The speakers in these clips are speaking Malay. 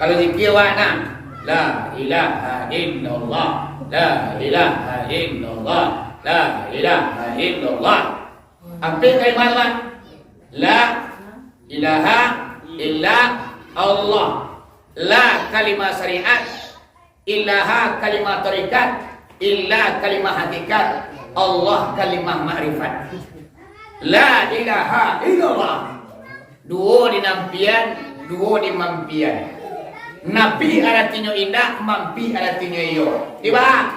Kalau zikir mana? La ilaha illallah, la ilaha illallah, la ilaha illallah. Apa kalimat apa? La ilaha illa Allah. La kalimah syariat, ilaha kalimah tarikat, illa kalimah hakikat, Allah kalimah ma'rifat. La ilaha illallah. Dua di nampian, dua di mampian. Nabi artinya indah, mampi artinya iyo. Tiba.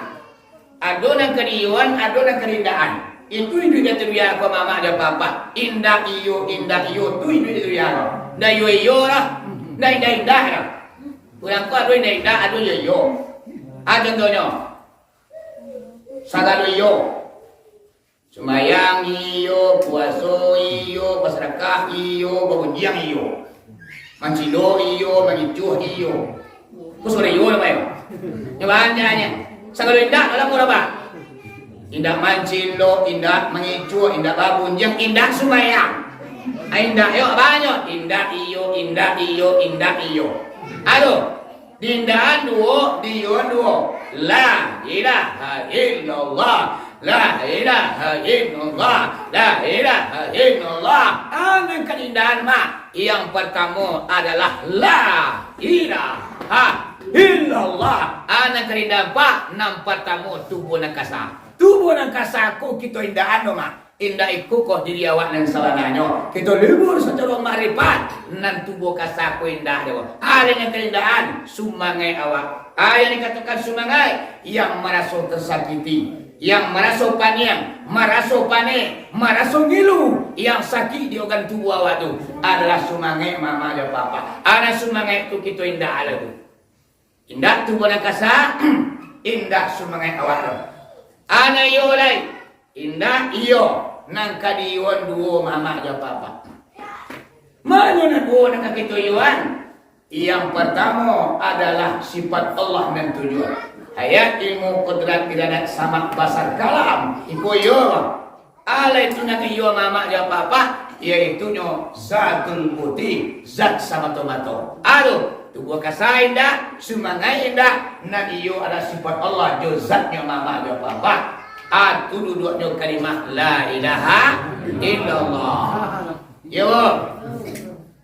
Adonan keriuan, adonan kerindaan. Itu dia teriak ke mama dan papa. Indah iyo, tu itu teriak. Dah iyo lah, dah indah lah. Kurang kau aduh indah, aduh iyo. Ada contohnya. Sagalo iyo. Semayang iyo, puasa iyo, bersedekah iyo, berunjang iyo. Mancido iyo, mengicuh iyo. Ku sore iyo lah bayo. Nyabannya. Sagalo indah dalam apa? Indah mancido, indah mengicuh, indah babunjang, indah semayang. Indah yo banyak. Indah iyo, indah iyo, indah iyo. Aduh. Dindahan duo, dion duo. La ilaha illallah. La ilaha illallah. La ilaha illallah. Angan keindahan mak. Yang pertama adalah la ilaha illallah. Angan keindahan pak. Nam pertama tubuh nakasa. Tubuh nakasa ku kita indahan dong mak. Indah iku kok diri awak nan salananya. Kita libur secara marifat nan tubuh kasaku indah dewa. Ada yang keindahan sumangai awak. Ada yang dikatakan sumangai yang merasa tersakiti, yang merasa paniang, merasa pane, merasa ngilu, yang sakit di organ tubuh awak tu adalah sumangai mama dan papa. Ada sumangai itu kita indah ada tu. Indah tubuh nan kasa, indah sumangai awak tu. Ana yo lai. Indah iyo nang kadiwan duo mama dan papa. Mana nak duo nang kakituyuan? Yang pertama adalah sifat Allah dan tujuan. Hayat ilmu kudrat tidak sama basar kalam. Iku iyo. Ala itu nang iyo mama dan papa. Yaitu nyo zatul putih, zat sama tomato. Aduh, tubuh kasa indah, sumangai indah. Nang iyo adalah sifat Allah, jo zatnya mama dan papa. Atu duduknya kalimah la ilaha illallah. Ya,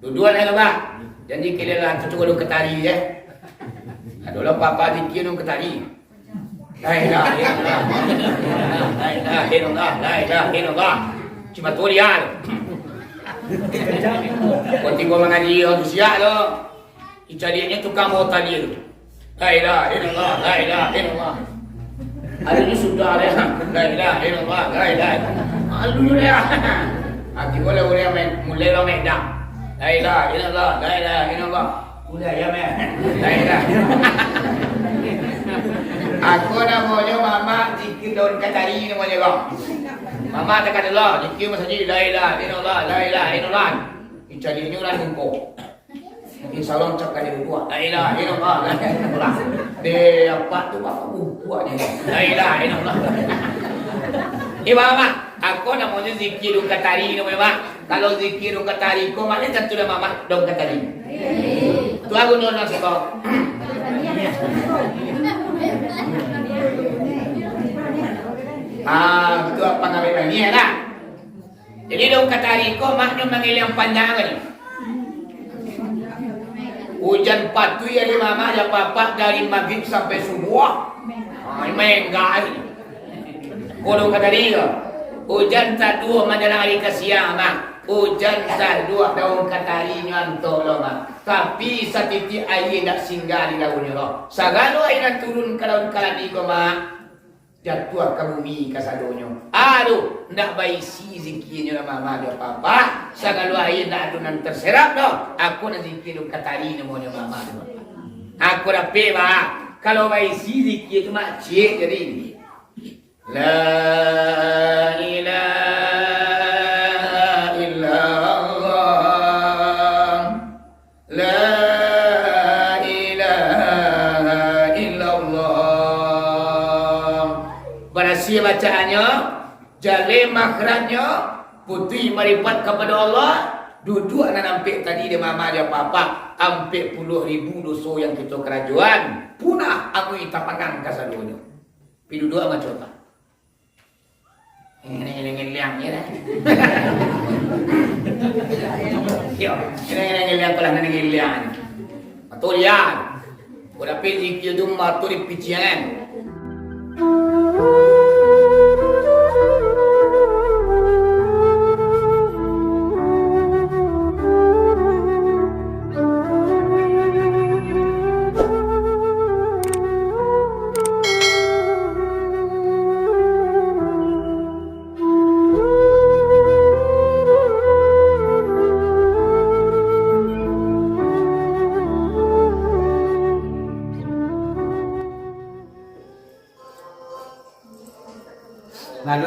duduan ada bah. Janji kira lah tu cukup ketari je. Adulah papa dikir dong ketari. La ilaha illallah. La ilaha illallah. La ilaha illallah. Cuma tu dia. Kau tinggal mengaji orang siap tu. Icarinya tukang mau tadi tu. La ilaha illallah. La ilaha illallah. Hari ini sudah ada. La ilaha illallah. La ilaha illallah. Alhamdulillah. Hati boleh mulai lah dah. La ilaha illallah. La ilaha illallah. Mulai ya men. La ilaha. Aku namanya mama zikir daun katari namanya kau. Mama tak kata lah zikir masa ni la ilaha illallah. La ilaha illallah. Icari nyuran kumpul. Insyaallah cakap dia buat la ilaha illallah. La ilaha illallah. De apa tu apa buatnya. La ilaha illallah. Mama, aku namanya zikir dong katari namanya mak. Kalau zikir dong katari ko mana tentu dah mama dong katari. Tu aku nona sekok. Itu apa namanya ni lah. Jadi dong katari ko maknya mengilang panjang ni. Hujan patuh ya di mama ya papa dari maghrib sampai subuh. Menggah ini. Kalau kata dia, hujan tak dua menjelang hari ke siang mak. Hujan tak dua daun katari nyantok lo mak. Tapi satiti air tak singgah di daunnya lo. Sagalo air nak turun ke daun kaladi ko mak. Jatuh ke bumi ke sadonyo. Aduh, nak bayi si zikirnya mama dia papa. Sagalo air nak adunan terserap lo. Aku nak zikir katari namanya mama dia. Aku dah peba. Kalau bayi si zikir tu mak cik jadi ini. La ilaha illallah. La ilaha illallah. Berhasil bacaannya, jalin makhrajnya, putih maripat kepada Allah, Duduk anak nampik tadi dia mama dia papa, hampir 10,000 dosa yang kita kerajaan. Punah aku itapangan kasadunya. Pi duduk sama cota. Ini liang ya dah. Yo, ini liang kalau ini liang. Atau liang. Udah pilih dia tu matu di pician. Lalu,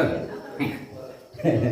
ini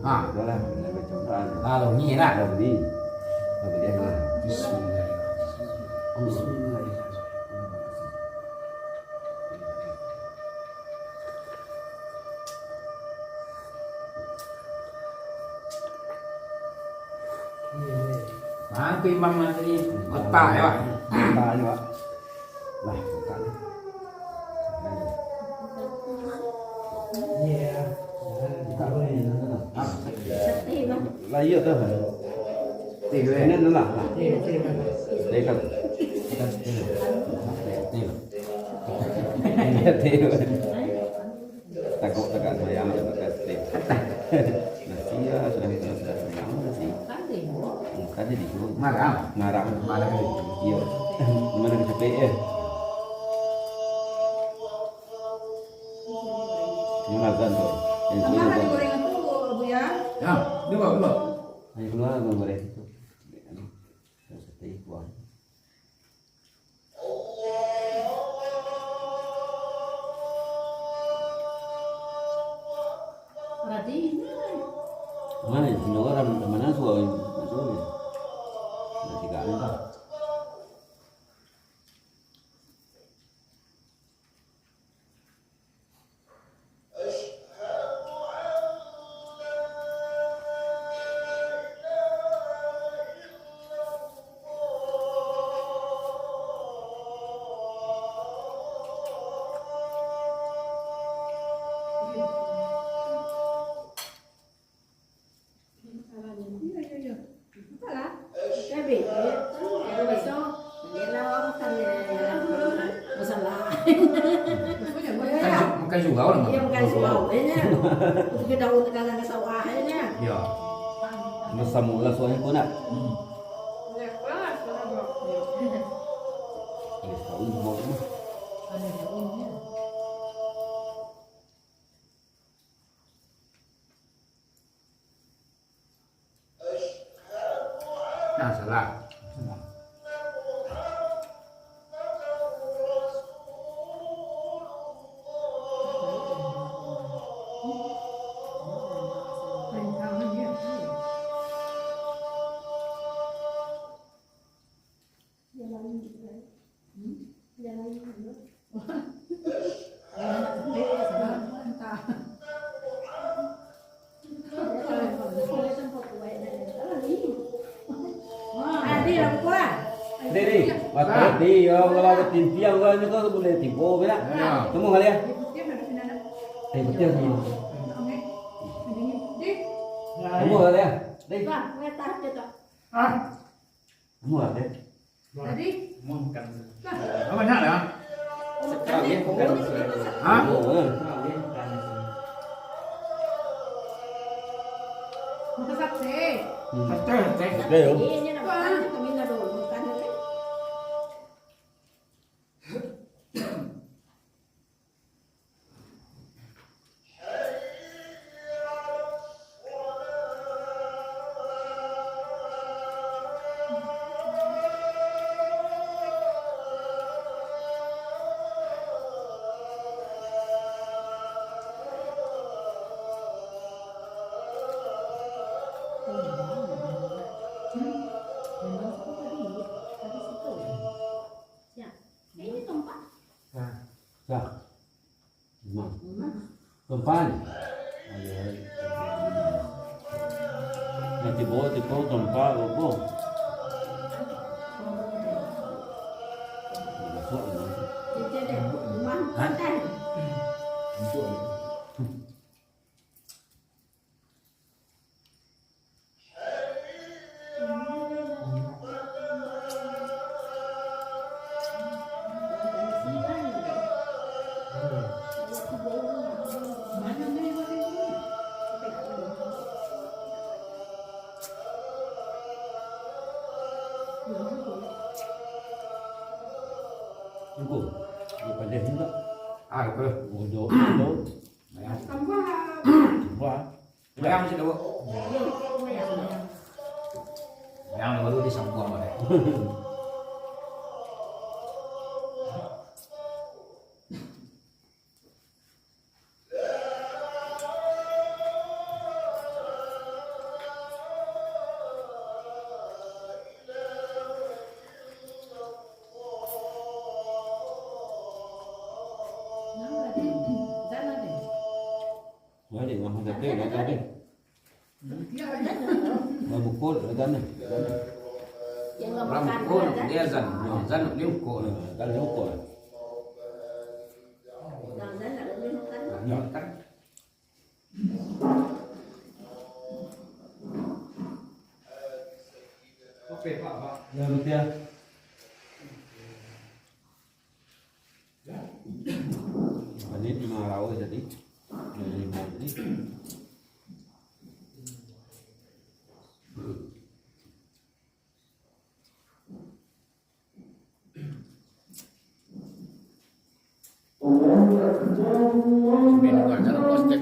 ah, lalu ni lah. Cái măng này đi, otak ya, Pak. Otak ni, Pak. Lah, otak ni. Ya. Tak boleh. Lah iya tu. Ini lah. Dekat. Takut dekat saya nak dekat step. Nasi ya sudah sayang nasi. Kan di situ. Marang. Iya. Mana kita ya? Mana azan tu? Mana gorengan tu, Bu ya? Ya, dua. Ayo keluar goreng itu. Seperti buang. Berarti Mana ini orang mana suami masuk. Nanti kau entah. Makan surau lah. Iya makan surau nya. Kita daun tegalan ke sawah nya. Ya. Masa mula suami pun nak. Ini tahu mau tu. Nah, salah. Diri, waktu di kalau timpiang kan juga boleh timpo bela. Kamu kali ya? Betul semua. Kamu kali ya? Deh. Kamu kali. Tadi Apa banyak ya? sekali Hah? masak sih. Sate. Oke, yo. Ini nak makan kami nak dulu makan ni. Ya. Tempat. Nanti bawa tempat apa? Tunggu. Bukan dia hendak. Apa? Bodoh. Wah. Yang masih dulu. Yang baru disambung oleh. Jadi mah ada teh ada tadi. Mau bukul ada nih. Ramkun dia zan liukun. Kan bukul. Ya kan. Oke Pak. Ya rupiah. Ini 5 rawa jadi. Jadi jadi. Sebenarnya kalau postek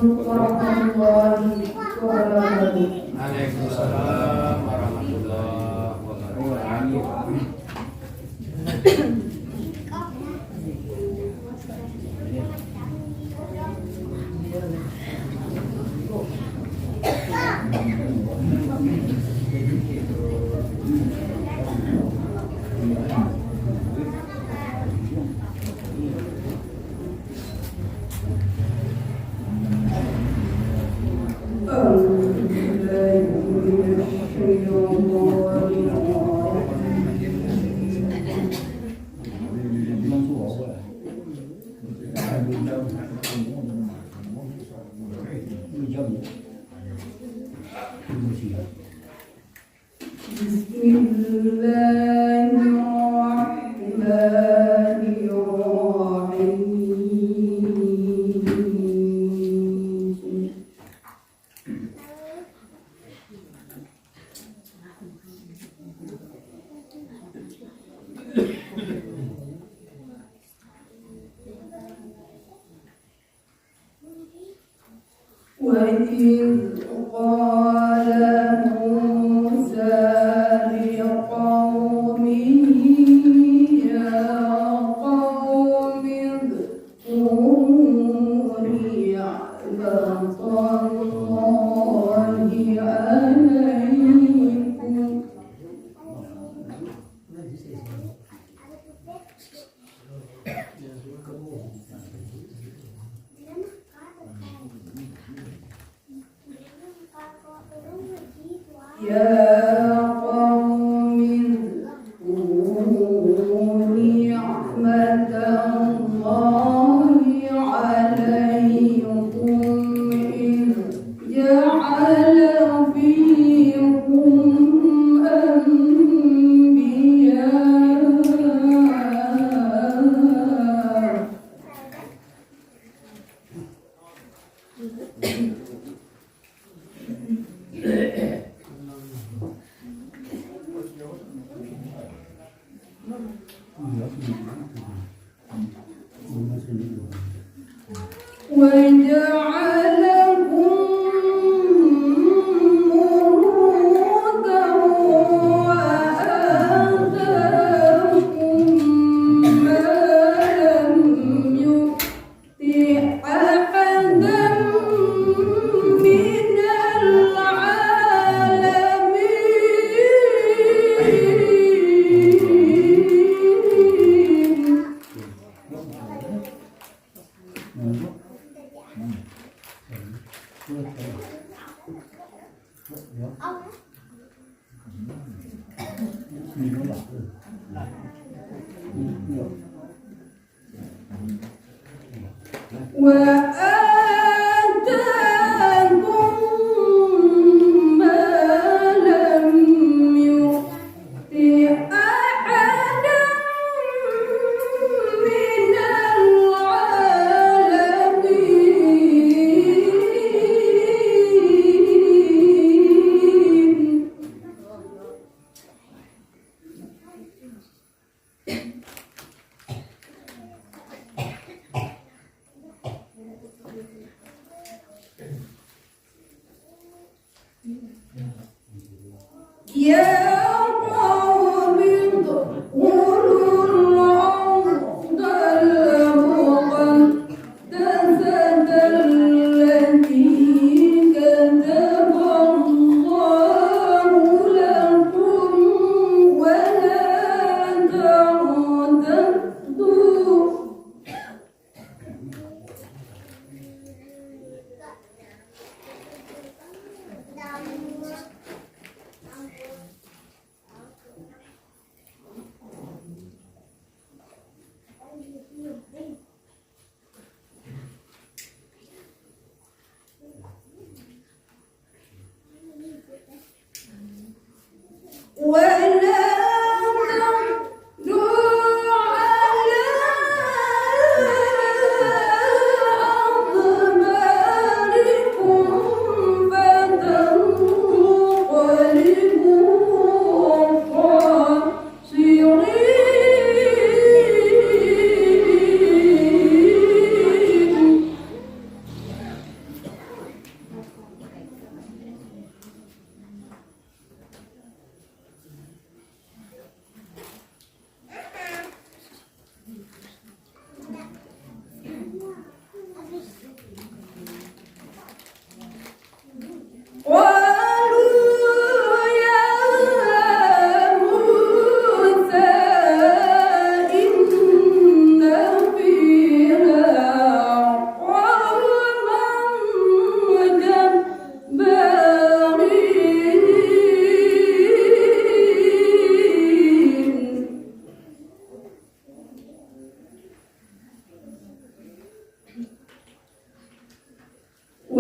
warahmatullahi wabarakatuh. Waalaikumsalam warahmatullahi wabarakatuh. وإذ قال موسى لقومه يا قوم اذكروا نعمة الله عليكم يا قوم اذكروا نعمة الله عليكم إذ جعل فيكم أنبياء وجعلكم ملوكا وآتاكم ما لم يؤت أحدا من العالمين. وآتاكم ما لم يؤت أحدا من العالمين. يا قوم ادخلوا الأرض المقدسة التي كتب الله لكم ولا ترتدوا.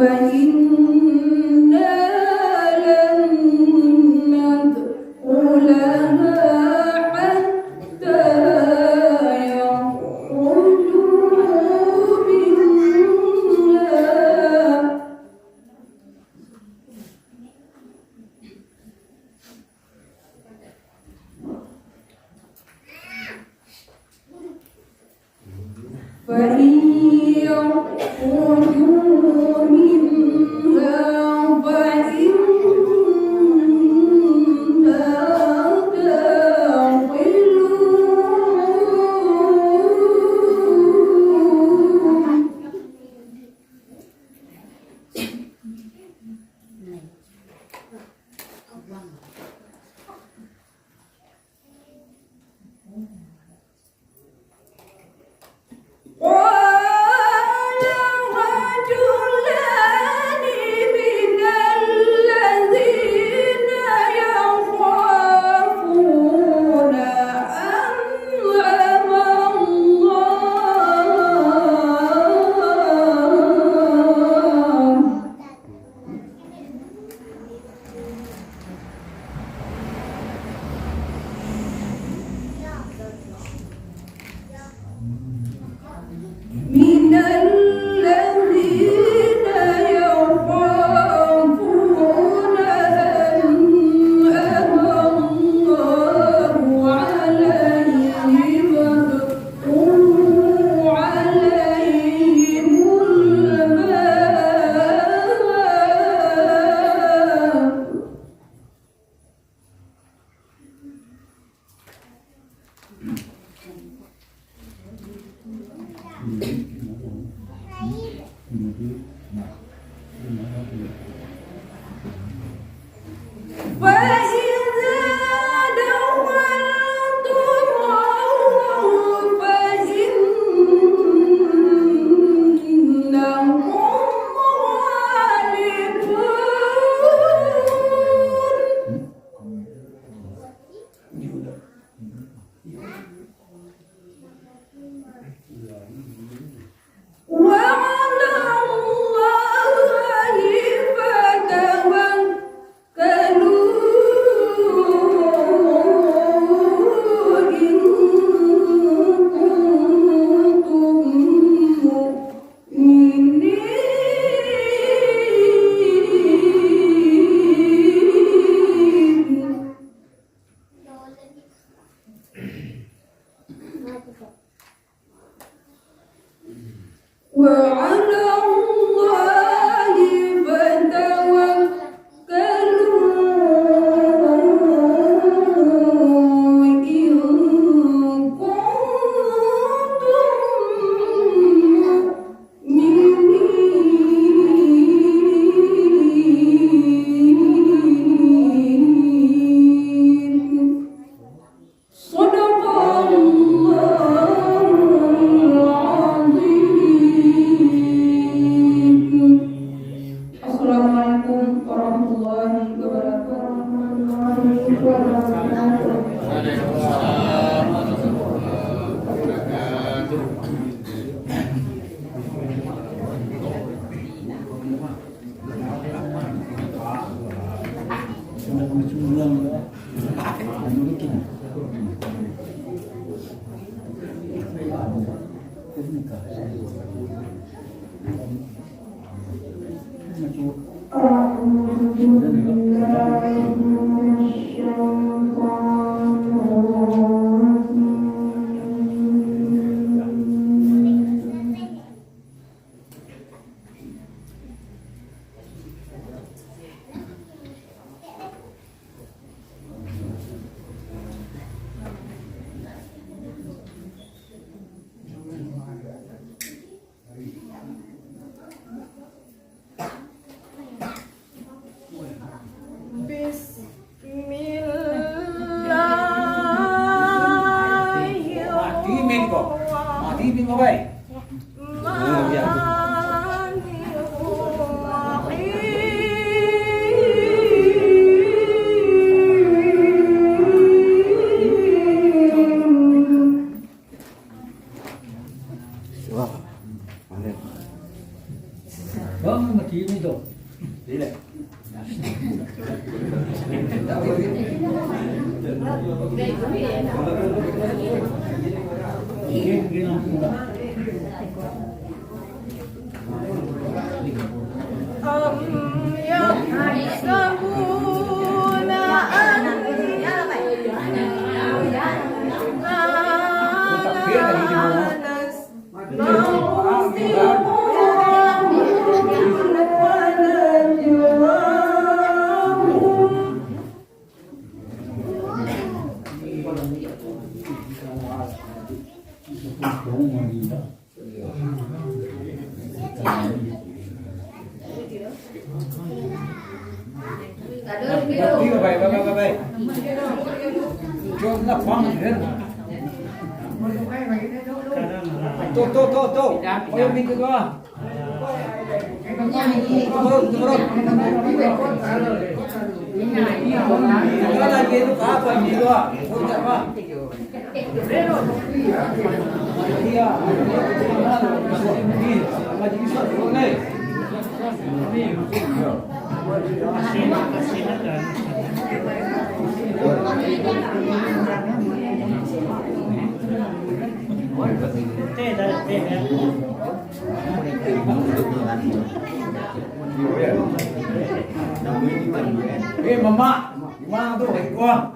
وإنا لن ندخلها حتى يخرجوا منها فإن يخرجوا منها فإنا داخلون قال رجلان من الذين يخافون أنعم الله من الذين يخافون أنعم الله عليهم ادخلوا عليهم الباب فإذا دخلتموه فإنهم غالبون وعلى الله فتوكلوا إن كنتم مؤمنين وعلى الله فتوكلوا إن كنتم مؤمنين صدق الله العظيم. Assalamualaikum warahmatullahi wabarakatuh. Bis Bang mati ini dong. Tidak. Baik. Jom nak faham kan? Tuh. Ayo minta doa. Turun. Kalau lagi itu apa ini doa? Ucap apa? Iya. Majlis boleh. Mama, gimana tuh? Wah.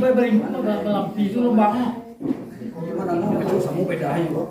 Sampai bagaimana dalam pisu lembangnya? Gimana mau kecil sama bedain kok?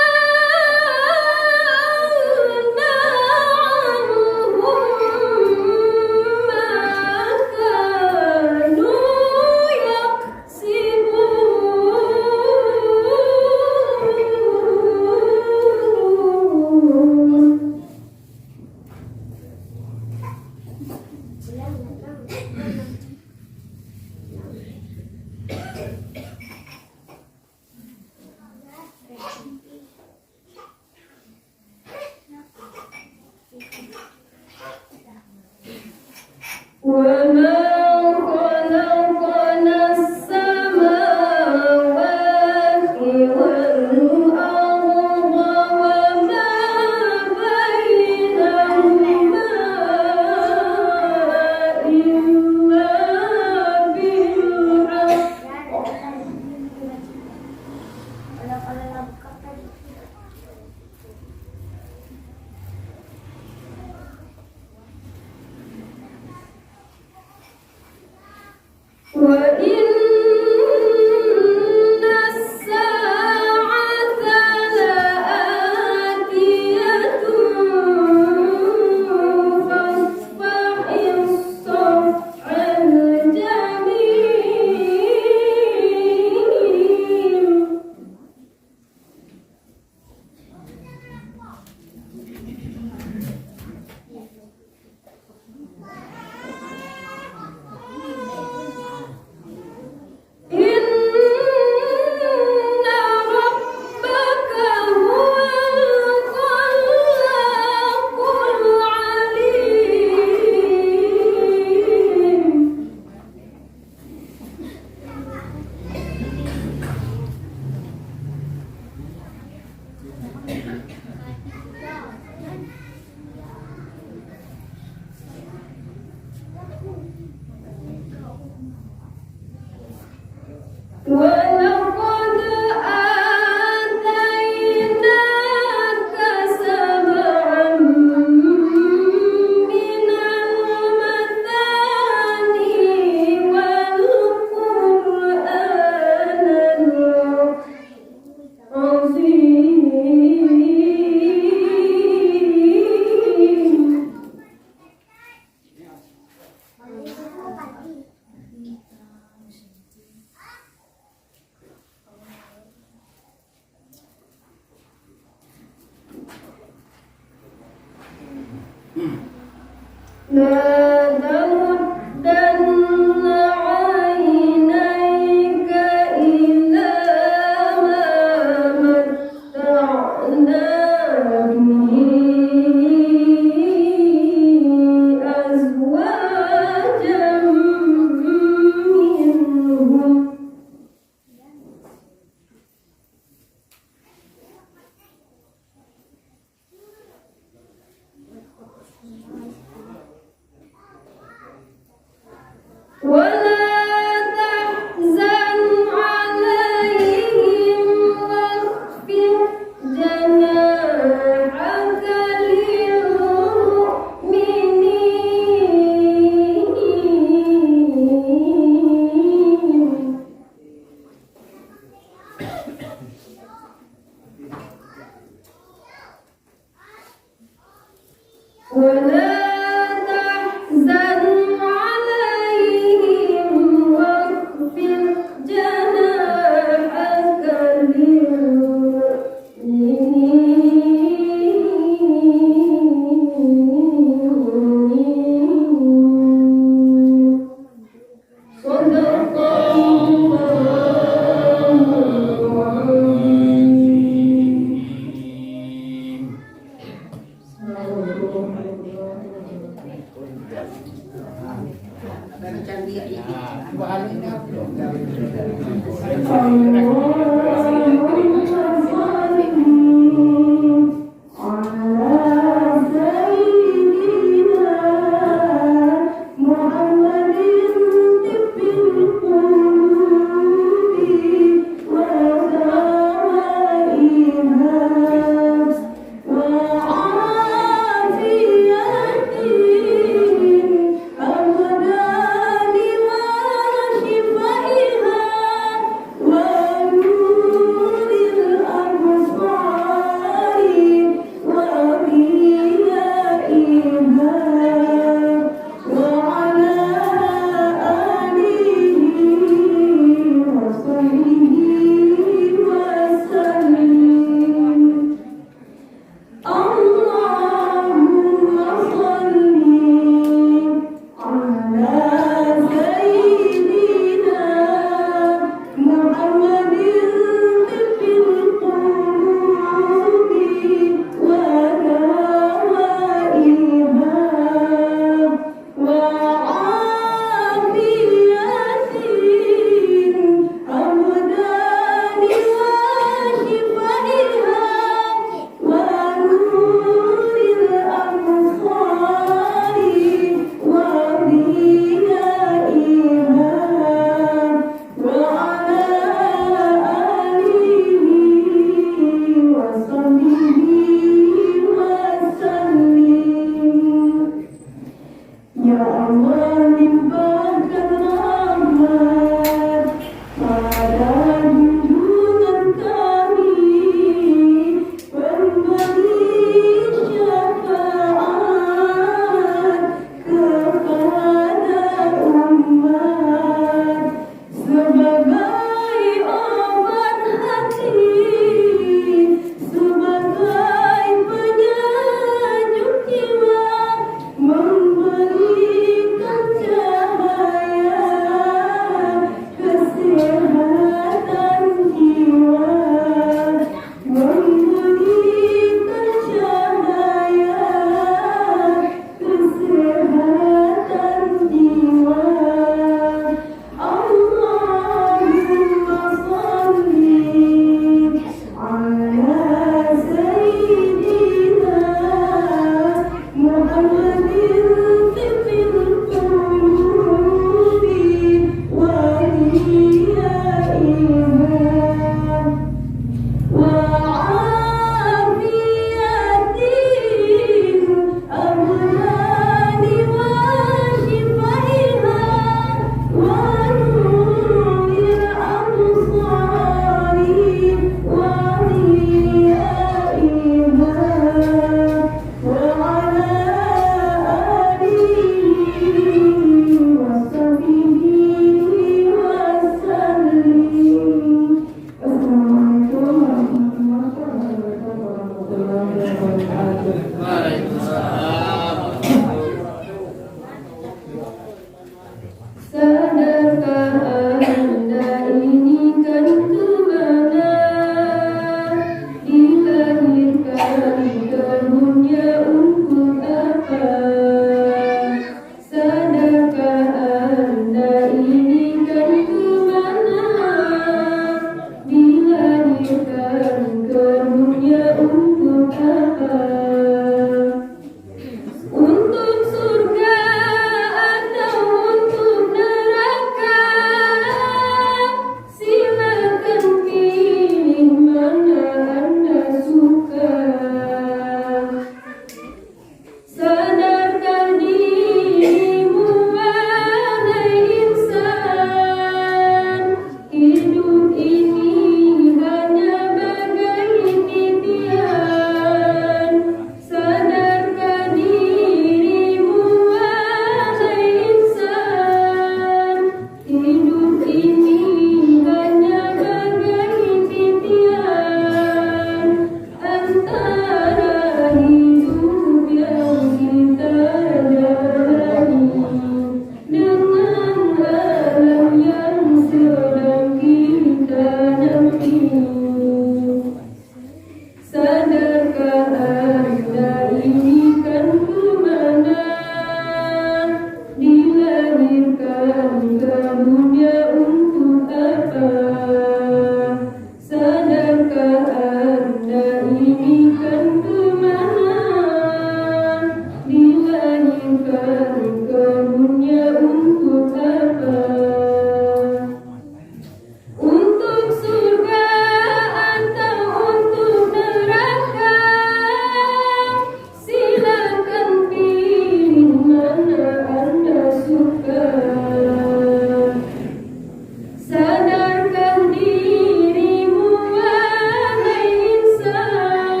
Sadarkah dirimu wahai insan,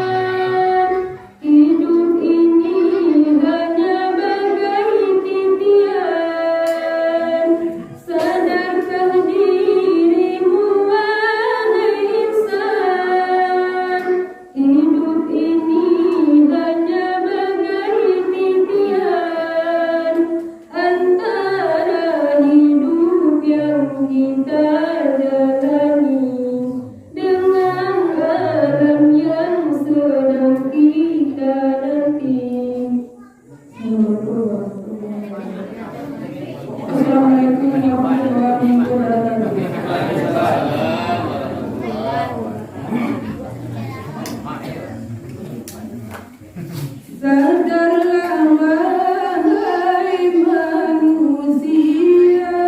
hidup ini hanya bagai titian. Sadarkah dirimu wahai insan, hidup ini hanya bagai titian. Antara hidup yang kita jalani dengan alam yang sedang kita nanti. Assalamualaikum warahmatullahi wabarakatuh. Sadarlah wahai manusia,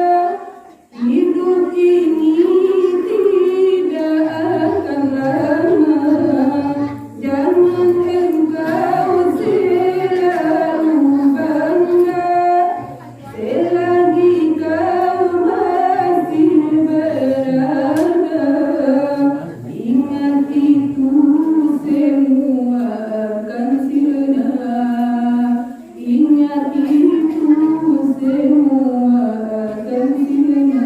hidup ini tidak akan lama. Jangan engkau selalu bangga selagi kau masih berada. Ingat itu semua akan sirna. Ingat itu semua akan sirna.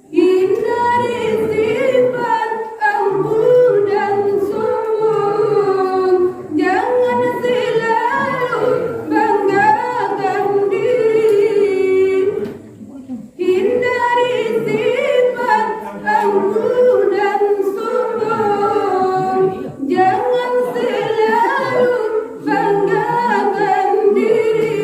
Hindari sifat angkuh dan sombong. Jangan selalu banggakan diri. Hindari sifat angkuh dan sombong. Jangan selalu banggakan diri.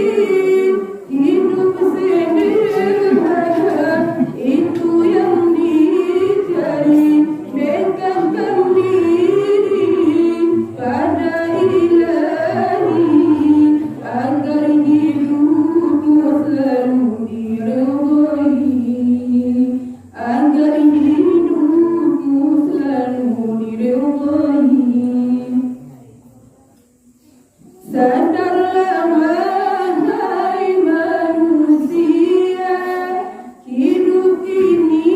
Hidup sederhana itu yang dicari. Dekatkan diri pada Ilahi agar hidupmu selalu diridhoi. Agar hidupmu selalu diridhoi. Sadarlah wahai manusia, hidup ini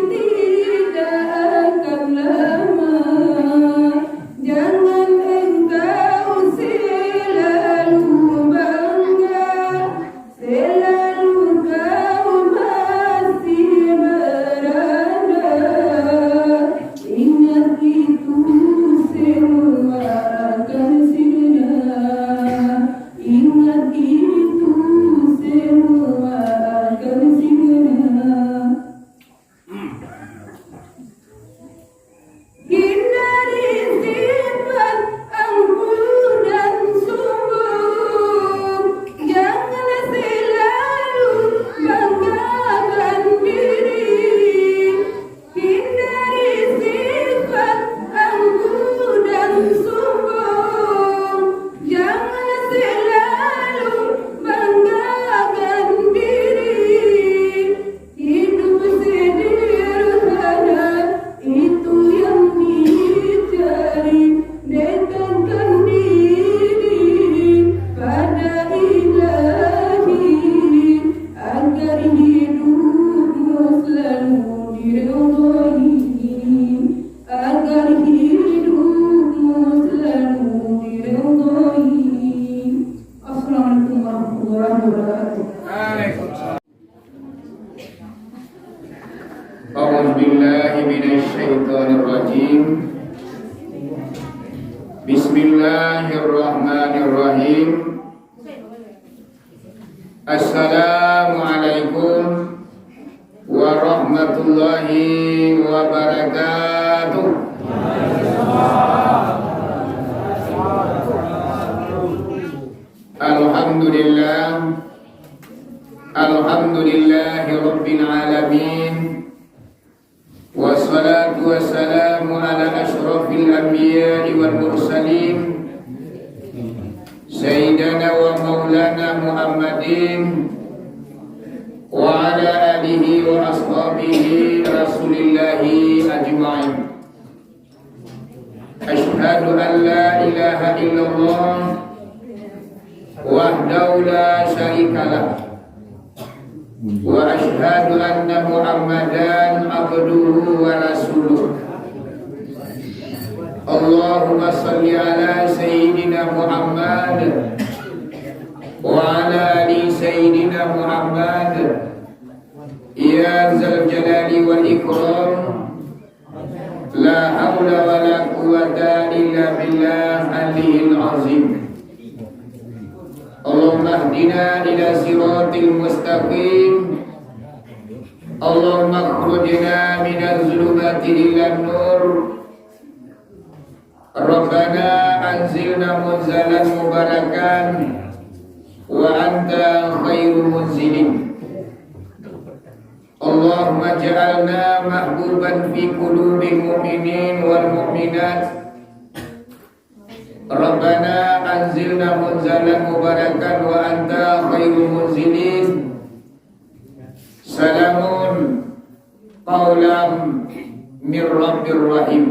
tidak akan lama. Jangan engkau selalu bangga selalu kau masih berada. Ingat itu semua akan sirna. Ingat itu semua akan sirna. Hindari sifat angkuh dan sombong. Jangan selalu banggakan diri. Hindari sifat angkuh dan sombong. Jangan selalu banggakan diri. Hidup sederhana itu yang dicari. Dekatkan diri pada Ilahi agar hidupmu selalu diridhoi. Agar hidupmu selalu diridhoi. Assalamualaikum warahmatullahi wabarakatuh. A'udzu billahi minasy syaithanir rajim. Bismillahirrahmanirrahim. Assalamualaikum warahmatullahi wabarakatuh. Alhamdulillah. Alhamdulillahi rabbil alamin. Wassalatu wassalamu ala asyrafil anbiya'i wal mursalin Sayyidina wa maulana Muhammadin wa ala alihi wa ashabihi rasulillahi ajma'in. Ashhadu an la ilaha illallah wahdahu la syarikalah wa asyhadu anna Muhammadan abduhu wa rasuluh. Allahumma salli ala sayyidina Muhammad wa ala ali sayyidina Muhammad ya zal jalali wal ikram. La haula wa la quwwata illa billah aliyil azim. Allahumma hdina ila siratil mustaqim. Allahumma akhrujna minaz zulumati ilan nur. Rabbana anzilna munzalan mubarakan wa anta khairul munzilin. Allahumma ja'alna mahbuban fi qulubil mu'minin wal mu'minat. Rabbana anzilna munzalan mubarakan wa anta khairul munzilin. Salamun qawlam mir rabbir rahim.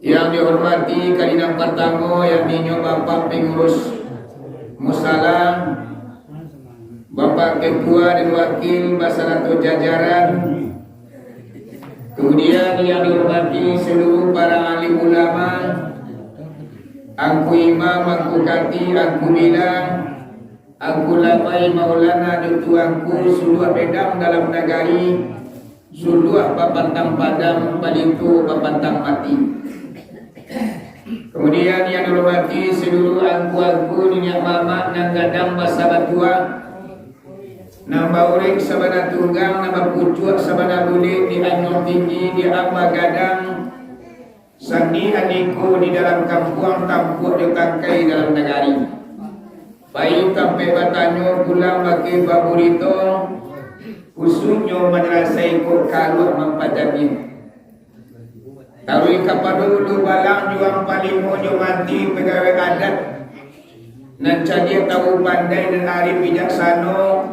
Yang dihormati kalian pertama yang ninyo Bapak Pengurus Musalam, Bapak Ketua dan Wakil Basanato Jajaran, kemudian yang dihormati seluruh para alim ulama, angku imam, angku kati, angku bilang, angku lamai maulana dutuangku suluh bedam dalam nagari, suluh papantang padam palitu papantang mati. Kemudian yang dihormati seluruh angku-angku dunia mama nang gadang basa tua, nambah urik sabana tunggang, nambah pucuk sabana bulik di anyon tinggi di amba gadang, sandi adikku di dalam kampung tampuk di tangkai dalam negari. Baik sampai batanyo pulang bagi baburito, khususnya madrasah ikut kaluh mempadami. Tarui kapadulu balang juang palimo mati pegawai adat. Nanca dia tahu pandai dan arif bijaksana,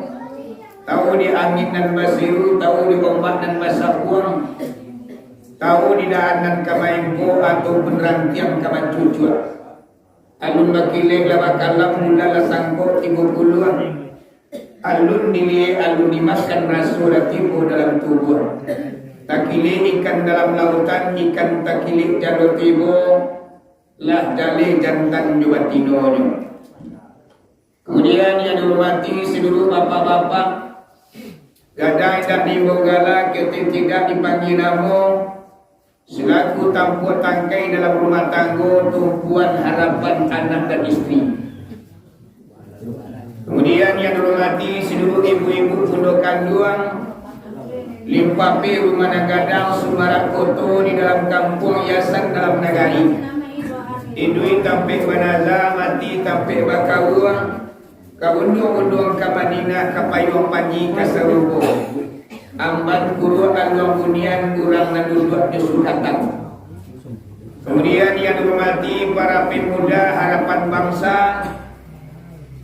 tahu di angin dan basiru, tahu di ombak dan basapuang, tahu di daan dan kamaimpo atau penerantiang kamacucua. Alun bakile labakalam mula lasangko 30. Alun nilai alun dimaskan rasul tibu dalam tubuh. Takili ikan dalam lautan, ikan takili jalo tibo, lah jale jantan jubatinonya. Kemudian yang dihormati seluruh bapak-bapak, gadai dan dimbogala ketika dipanggil namo, selaku tampuk tangkai dalam rumah tangga, tumpuan harapan anak dan istri. Kemudian yang dihormati seluruh ibu-ibu pundokan duang, limpapi rumah nagadang sumarak koto di dalam kampung yasan dalam negari. Idui tampe banaza mati tampe bakawuang, kabundung-undung ke Madinah kapayung panji kasarubo. Amban guru along bunian kurang nanduduk di Sulkatan. Kemudian yang dihormati para pemuda harapan bangsa,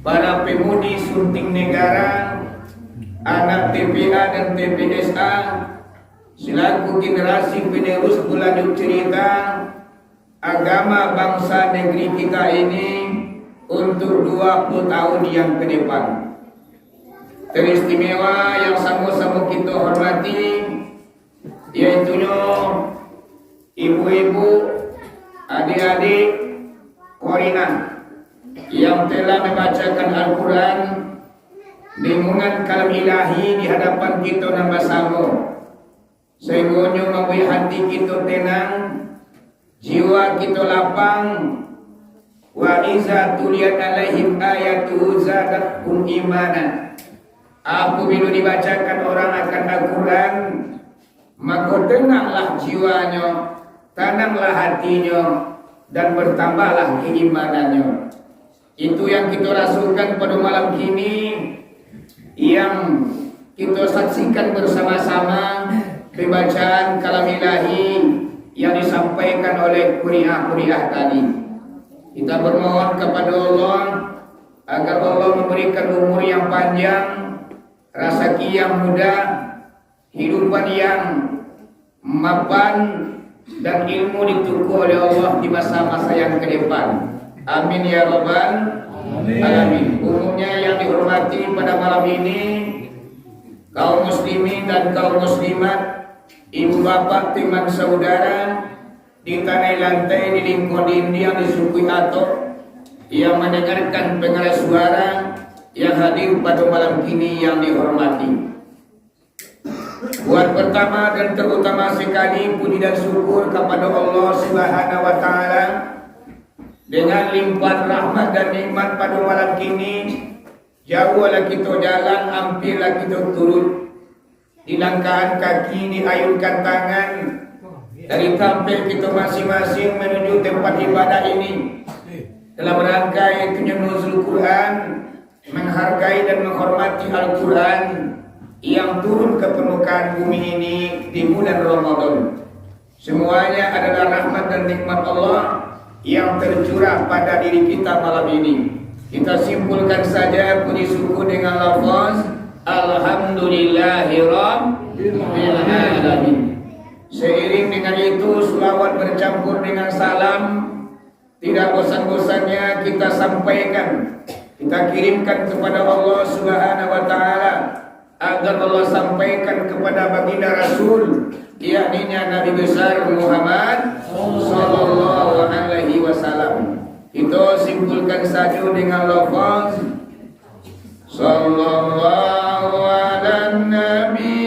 para pemudi sunting negara, anak TPA dan TPSA, selaku generasi penerus berlanjut cerita agama bangsa negeri kita ini untuk 20 tahun yang ke depan. Teristimewa yang sama-sama kita hormati, yaitunya ibu-ibu, adik-adik Korina yang telah membacakan Al-Quran, bimbingan kalam ilahi di hadapan kita nambah sama, sehingga membuat hati kita tenang, jiwa kita lapang. Wa iza tuliyat alaihim ayatuhu zadatkum imanan. Apabila dibacakan orang akan Al-Quran, maka tenanglah jiwanya, tanamlah hatinya, dan bertambahlah keimanannya. Itu yang kita rasakan pada malam kini, yang kita saksikan bersama-sama pembacaan kalam ilahi yang disampaikan oleh kuriah-kuriah tadi. Kita bermohon kepada Allah agar Allah memberikan umur yang panjang, rezeki yang mudah, kehidupan yang mapan, dan ilmu dituku oleh Allah di masa-masa yang ke depan. Amin ya rabbal alamin. Umumnya yang dihormati pada malam ini kaum muslimin dan kaum muslimat, ibu bapak, teman saudara di tanah lantai, di lingkungan ini yang disukui atau yang mendengarkan pengeras suara yang hadir pada malam kini yang dihormati. Buat pertama dan terutama sekali puji dan syukur kepada Allah Subhanahu wa taala dengan limpahan rahmat dan nikmat pada malam kini. Jauhlah kita jalan, hampirlah kita turun, dilangkahkan kaki, diayunkan tangan dari tampil kita masing-masing menuju tempat ibadah ini dalam rangka itunya nuzul Quran, menghargai dan menghormati Al-Quran yang turun ke permukaan bumi ini di bulan Ramadan. Semuanya adalah rahmat dan nikmat Allah yang tercurah pada diri kita malam ini. Kita simpulkan saja puji syukur dengan lafaz Alhamdulillahirabbil alamin. Seiring dengan itu selawat bercampur dengan salam tidak bosan-bosannya kita sampaikan, kita kirimkan kepada Allah Subhanahu wa taala agar Allah sampaikan kepada baginda Rasul, yakni Nabi besar Muhammad sallallahu alaihi wasallam. Kita simpulkan saja dengan lafaz sallallahu ala nabi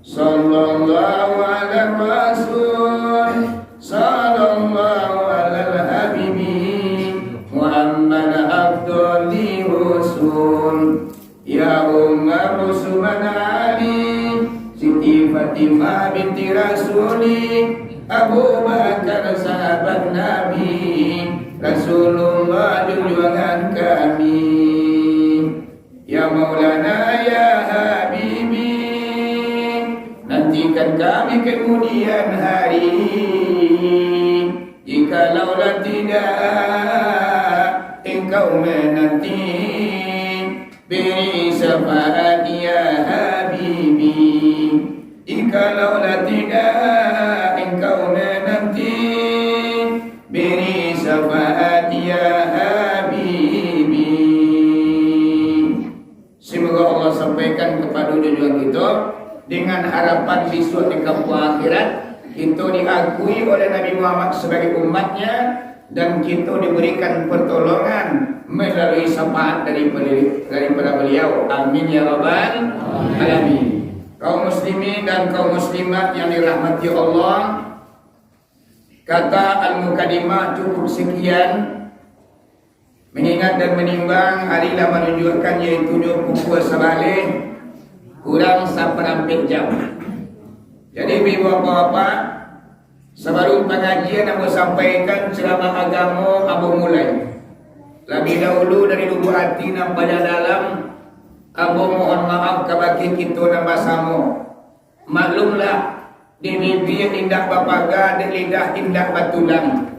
sallallahu ala rasul sallallahu ala habibi Muhammad abdulli rasul ya umma rusulan ali Siti Fatimah binti Rasuli Abu Bakar sahabat Nabi Rasulullah junjungan kami ya Maulana ya Habibi, nantikan kami kemudian hari jikalaulah tidak engkau menanti, beri syafaat ya Habibi, jikalaulah tidak engkau menanti, beri syafaat ya Habibi. Semoga Allah sampaikan kepada tujuan kita dengan harapan besok di kampung akhirat kita diakui oleh Nabi Muhammad sebagai umatnya dan kita diberikan pertolongan melalui syafaat daripada beliau. Amin ya rabbal alamin. Kaum muslimin dan kaum muslimat yang dirahmati Allah, kata Al-Muqaddimah cukup sekian. Mengingat dan menimbang harilah menunjukkan yaitu pukul sebalik kurang seperempat jam. Jadi ibu bapak, sebelum pengajian aku sampaikan ceramah agama aku mulai. Lebih dahulu dari lubuk hati dan pada dalam aku mohon maaf kepada kita dan bersama. Maklumlah di bibir indah bapaga, di lidah indah batulang.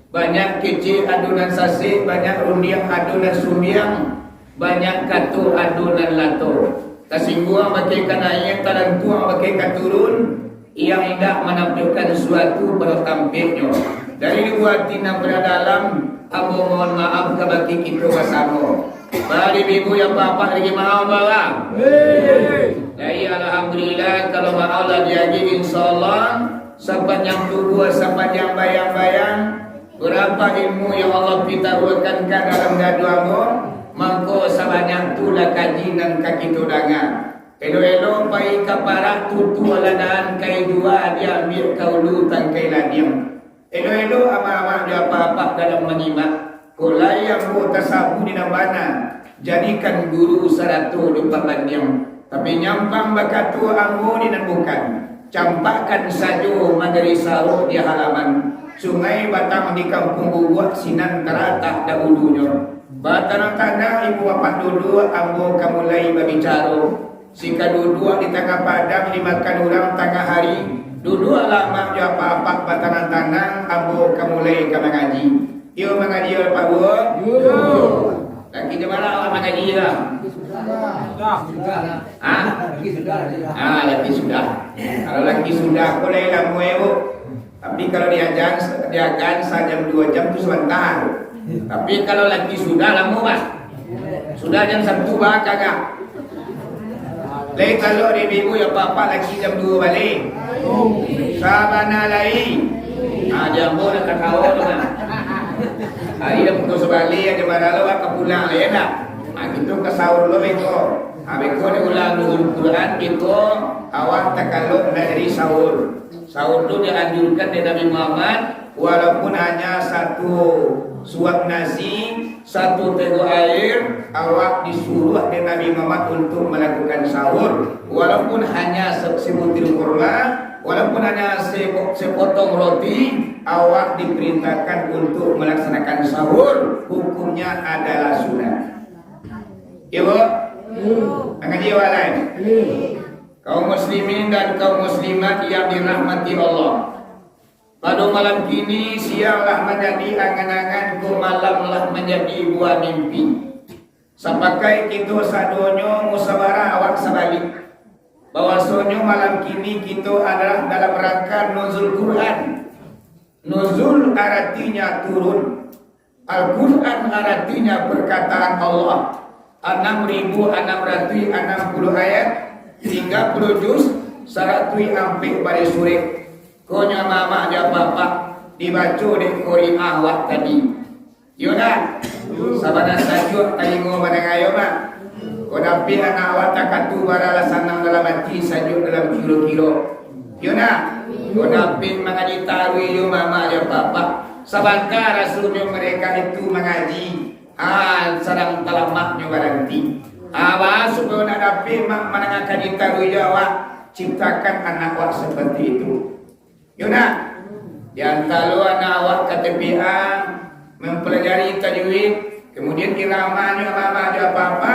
Banyak kecil adunan sasih, banyak rundiang adunan sumbiang, banyak katu adunan lato. Kasingguang bagaikan ayat, talantuang bagaikan turun, yang tidak menampilkan suatu pada tampilnya. Dari luar tina pada dalam, aku mohon maaf kepada kita bersama. Bagi ibu yang bapak lagi maaf bawang. Jadi alhamdulillah kalau maaf lagi insyaAllah sepanjang tubuh, sepanjang bayang-bayang berapa ilmu yang Allah pitaruhkan dalam gaduamu, mangko sebanyak tulah kaji dan kaki tudangan. Elo-elo pai kaparak tutu aladaan kai dua dia ambil kaulu tangkai ladiam. Elo-elo ama-ama dia apa-apa dalam menyimak. Kulai yang ku tasabu di nabana, jadikan guru saratu lupa bandiam. Tapi nyampang bakatu amu di bukan. Campakkan sajo magari saru di halaman. Sungai batang di kampung bubuak sinan teratah dahulunya. Batang tanah ibu bapak dulu ambo kamulai berbicara. Sika duduk di tengah padang dimakan orang tengah hari. Duduk lama dia apa-apa batang tanah ambo kamulai ke mengaji. Yo mengaji apa buat? Yo. Lagi di mana awak mengaji lah? Lagi sudah. Kalau lagi sudah, boleh lah muewo. Tapi kalau diagan jam 2 jam itu sebentar. Tapi kalau lagi sudah lama mas, sudah jam 1 bah kagak. Lain kalau di ibu ya papa lagi jam 2 balik. Sabana lain. Jam 2 nak kau tu kan. Hari dah pukul sebalik ada barang lo ke pulang lain dah. Gitu ke sahur lo beko. Beko ni ulang nuzul Quran beko awak takaluk dari sahur. Sahur itu dianjurkan dari Nabi Muhammad walaupun hanya 1 suap nasi, 1 teguk air, awak disuruh dari Nabi Muhammad untuk melakukan sahur. Walaupun hanya sebutir kurma, walaupun hanya sepotong roti, awak diperintahkan untuk melaksanakan sahur. Hukumnya adalah sunat. Ibu, mengaji walai. Kaum muslimin dan kaum muslimat yang dirahmati Allah. Pada malam kini sianglah menjadi angan-anganku, malamlah menjadi buah mimpi. Sampakai kita sadonyo musawarah awak sebalik. Bahwasanya malam kini kita adalah dalam rangka nuzul Quran. Nuzul artinya turun. Al-Quran artinya perkataan Allah. 6.660 ayat, 30 juz, 100 ampik bari surat. Konya mama dia bapa dibaca di Quran awak tadi. Yuna, sabana sajuk talingo pada ayo mak. Kau dapat anak awak takatu barala sanang dalam hati sajuk dalam kilo-kilo. Yuna, kau dapat mengaji tawi yo mama dia bapa. Sabangka rasulnya mereka itu mengaji. Sedang talamaknya garanti. Awak supaya nak dapat mak menangkan tawi yo awak ciptakan anak awak seperti itu. Yuna, yang kalau anak awak KTPA mempelajari tajwid, kemudian iramanya mama ada apa-apa,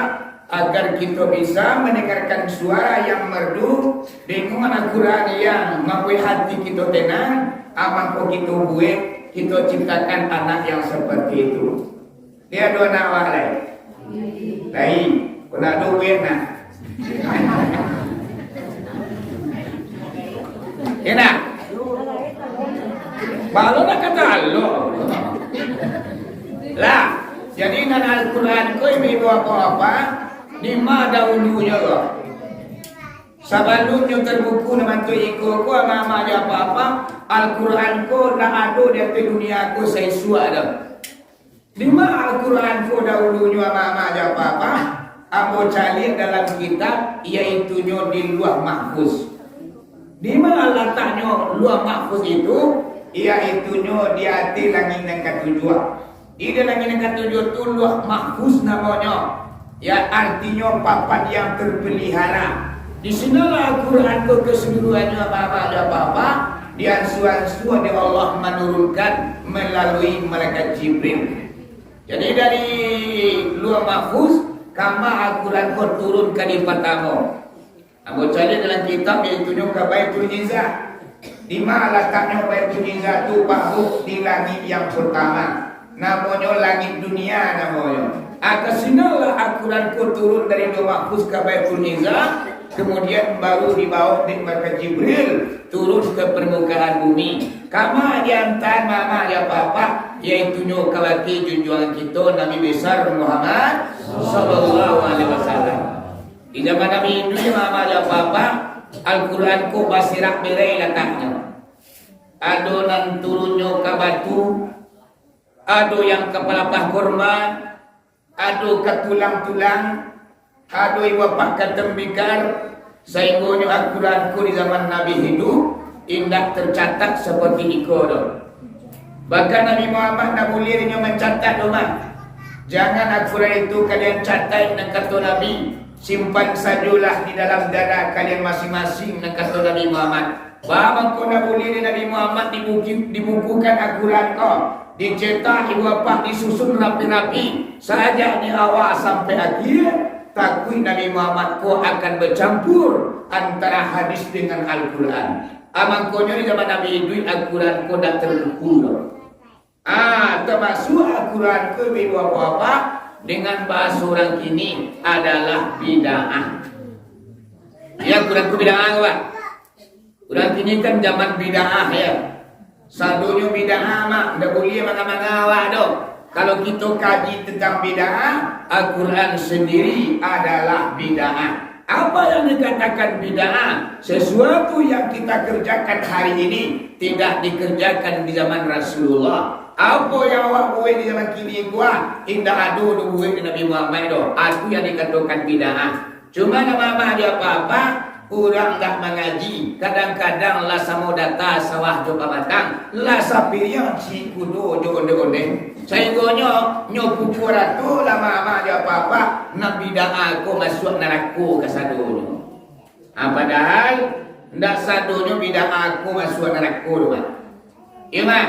agar kita bisa mendengarkan suara yang merdu dengan Al-Quran yang membuat hati kita tenang, aman kita buat, kita ciptakan anak yang seperti itu. Dia dua anak awak lain. Lain, kau nak duit nak. Enak. Baru nak kata Allah. Lah, jadi nan Al-Quran ko ibu apa-apa di ma dahulunya kok. Sebelumnya terbuku nama tu iko ko mama dia apa-apa, Al-Quran ko dah ada di dunia ko saya suara. Di ma Al-Quran ko dahulunya mama dia apa-apa, abo cari dalam kitab iaitu di Lauh Mahfuz. Di mana letaknya Lauh Mahfuz itu? Iaitunya di hati langit yang ketujuh. Di langit yang ketujuh itu Lauh Mahfuz namanya. Ya artinya papan yang terpelihara. Di sinilah Al-Quran keseluruhannya apa-apa diansu-ansu oleh Allah menurunkan melalui malaikat Jibril. Jadi dari Lauh Mahfuz kama Al-Quran turun ke di pertama. Abu cari dalam kitab iaitunya ke Baitul Izzah. Di mana letaknya Baitul Izzah itu bahu di langit yang pertama. Namanya langit dunia namanya. Kesinilah Al-Quran turun dari Lauh Mahfuz ke Baitul Izzah. Kemudian baru dibawa di malaikat Jibril turun ke permukaan bumi. Kama diantar mama ya papa yaitu kawaki junjungan kita Nabi besar Muhammad sallallahu alaihi wasallam. Di zaman Nabi Hindu mama ya papa Al-Quran ko basirak berai letaknya. Ada nan turunnya ke batu, ada yang ke pelapah kurma, ada ke tulang-tulang, ada yang wapak ke tembikar. Sehingga Al-Quran ko di zaman Nabi hidup indah tercatat seperti itu. Bahkan Nabi Muhammad nak boleh dia mencatat rumah. Jangan Al-Quran itu kalian catat dan kata Nabi. Simpan sajalah di dalam dada kalian masing-masing dan kata Nabi Muhammad. Bahawa kau nak boleh Nabi Muhammad dibukukan Al-Quran kau. Dicetak ibu bapa disusun rapi-rapi. Sahaja di awal sampai akhir. Takui Nabi Muhammad kau akan bercampur antara hadis dengan Al-Quran. Amang kau ni zaman Nabi hidup Al-Quran kau dah terbuku. Termasuk Al-Quran kau ibu bapa dengan bahasa orang kini adalah bid'ah. Ya, Quran ku bid'ah apa? Quran kini kan zaman bid'ah ya. Sadonyo bid'ah mak ndak boleh mangawak dok. Kalau kita kaji tentang bid'ah, Al-Quran sendiri adalah bid'ah. Apa yang dikatakan bid'ah? Sesuatu yang kita kerjakan hari ini tidak dikerjakan di zaman Rasulullah. Apa yang awak buat di zaman kini gua, indah adu buat di Nabi Muhammad itu. Aku yang dikatakan bid'ah. Cuma nama dia apa-apa, orang tak mengaji. Kadang-kadang lah sama data sawah coba matang, lah sapirian si kudo jo onde-onde. Sehingga nyopu ratu lama-lama dia apa-apa, nak bid'ah aku masuk neraka ke sadonyo. Padahal ndak sadonyo bid'ah aku masuk neraka doang. Iya mak.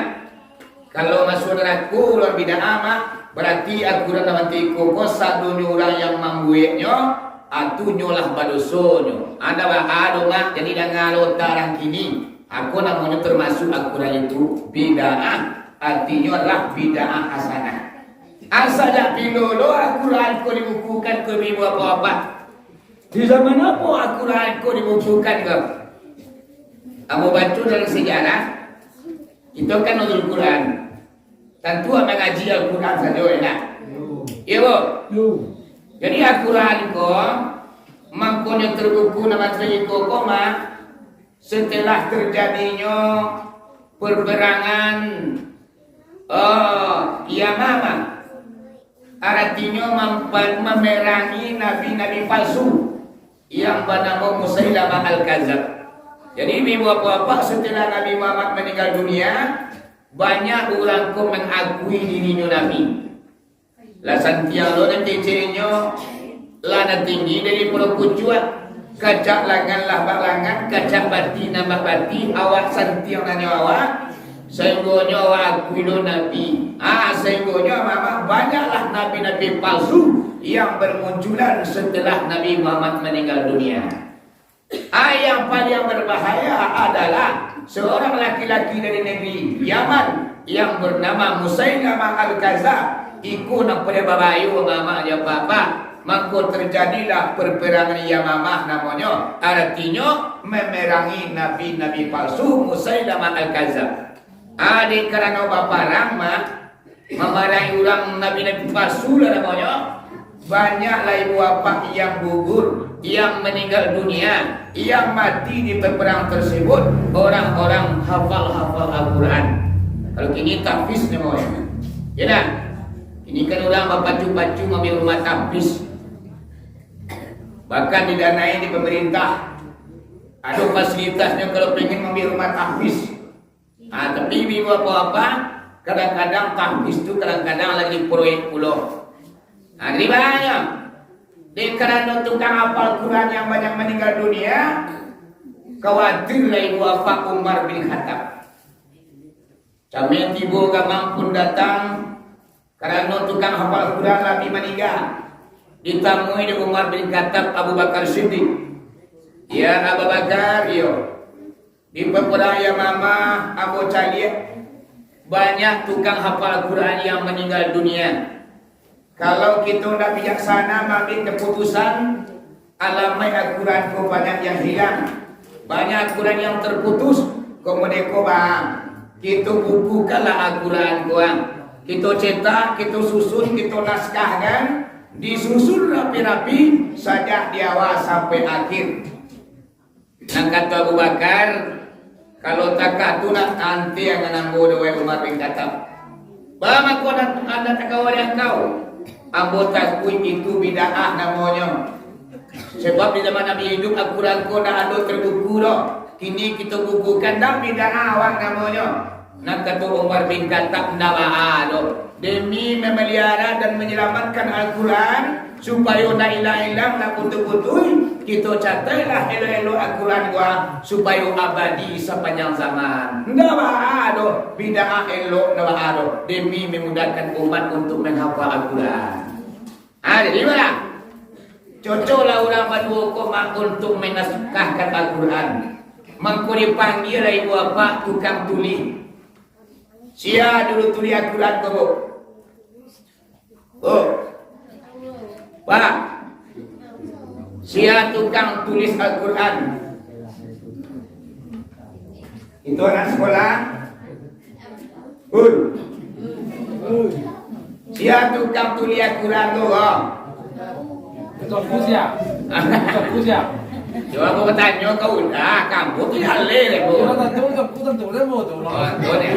Kalau masuk neraka luar bid'ah mak, berarti aku dah nanti koko sadonyo orang yang membuatnya atu nyolah badosonyo. Ada ado mak jadi dah ngalota orang kini. Aku namanya termasuk aku itu bid'ah. Artinya adalah bid'ah hasanah. Asal dak pilolo Al-Quran ko dibukukan ke ibu apa-apa. Di zaman apa Al-Quran ko dibukukan ke? Kamu baca dalam sejarah, itu kan nuzul Quran. Tentu mengaji Al-Quran saja enak. Iya bu. Jadi Al-Quran ko mangkonya terbuku nama cerita koma setelah terjadinya perperangan Yamama, artinya memerangi nabi-nabi palsu yang bernama Musailamah Al-Kadzab. Jadi ibu apa-apa setelah Nabi Muhammad meninggal dunia, banyak orang ko mengakui dirinya nabi. Lah santiang nanti cirinya lana tinggi dari pulau kucuat, kacak langan lah balangan, kacak bati nambah bati, awak santiang nanya awak. Sehinggonya aku itu nabi. Sehinggonya mama banyaklah nabi-nabi palsu yang bermunculan setelah Nabi Muhammad meninggal dunia. Yang paling berbahaya adalah seorang laki-laki dari negeri Yaman yang bernama Musailamah Al-Kadzab. Iku nak pada babayu mama dia papa. Maka terjadilah perperangan Yamamah namanya. Artinya memerangi nabi-nabi palsu Musailamah Al-Kadzab. Adik kerana bapa ramah memarahi orang nabi-nabi palsu lah namanya. Banyaklah ibu bapa yang gugur, yang meninggal dunia, yang mati di peperangan tersebut, orang-orang hafal-hafal Al-Quran. Kalau kini tahfiz namanya. Ya dah. Ini kan orang berpacu-pacu mengambil rumah tahfiz. Bahkan didanai di pemerintah. Ada fasilitasnya kalau pengen mengambil rumah tahfiz. Tapi ibu apa-apa, kadang-kadang tahfiz itu kadang-kadang lagi proyek pulau. Jadi banyak. Di kerana tukang hafal Quran yang banyak meninggal dunia, khawatirlah ibu apa Umar bin Khattab. Kami tiba gamang pun datang, kerana tukang hafal Quran lagi meninggal. Ditamui di Umar bin Khattab Abu Bakar Siddiq. Ya Abu Bakar, yo. Di peperaya mama Abu Talib banyak tukang hafal Quran yang meninggal dunia. Kalau kita nak bijaksana mengambil keputusan, alamai Al-Quran ko banyak yang hilang, banyak Al-Quran yang terputus. Kemudian ko bang, kita bukukanlah Al-Quran ko, kita cetak, kita susun, kita naskahkan, disusun rapi-rapi sejak di awal sampai akhir. Nak kata Abu Bakar, kalau tak tu nak nanti yang nanggo dewe Umar bin Khattab. Bama ko anda tak kawal yang kau. Anggota kui itu bid'ah namanya. Sebab di zaman Nabi hidup Al-Quran ko dah ada terbuku dah. Kini kita bukukan dah bid'ah awak namanya. Nak kata Umar bin Khattab ndak ada. Demi memelihara dan menyelamatkan Al-Quran supaya la ilaha illallah nak betul-betul kita catatlah elo-elo Al-Quran gua supaya abadi sepanjang zaman. Ndak ada bid'ah elo ndak ada demi memudahkan umat untuk menghafal Al-Quran. Jadi mana? Cocoklah orang berdua untuk menaskahkan Al-Quran. Mangko dipanggil ibu bapa tukang tuli. Sia dulu tuli Al-Quran kau. Pak, sia tukang tulis Al-Quran. Itu anak sekolah Siapa tukang tuli Al-Quran tu? Betul siap. Betul siap. Coba aku bertanya kau, kamu tu halal le bu. Tentu dah mau tu. Oh, tu ni.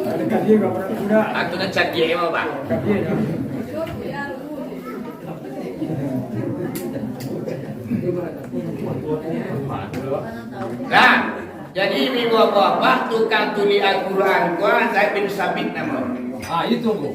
Dekat dia kau sudah. Aku nak chat dia mau bang. Dekat dia. Nah, jadi ibu bapak tukang tuli Al-Quran gua Zaid bin Sabit nama. Itu tu.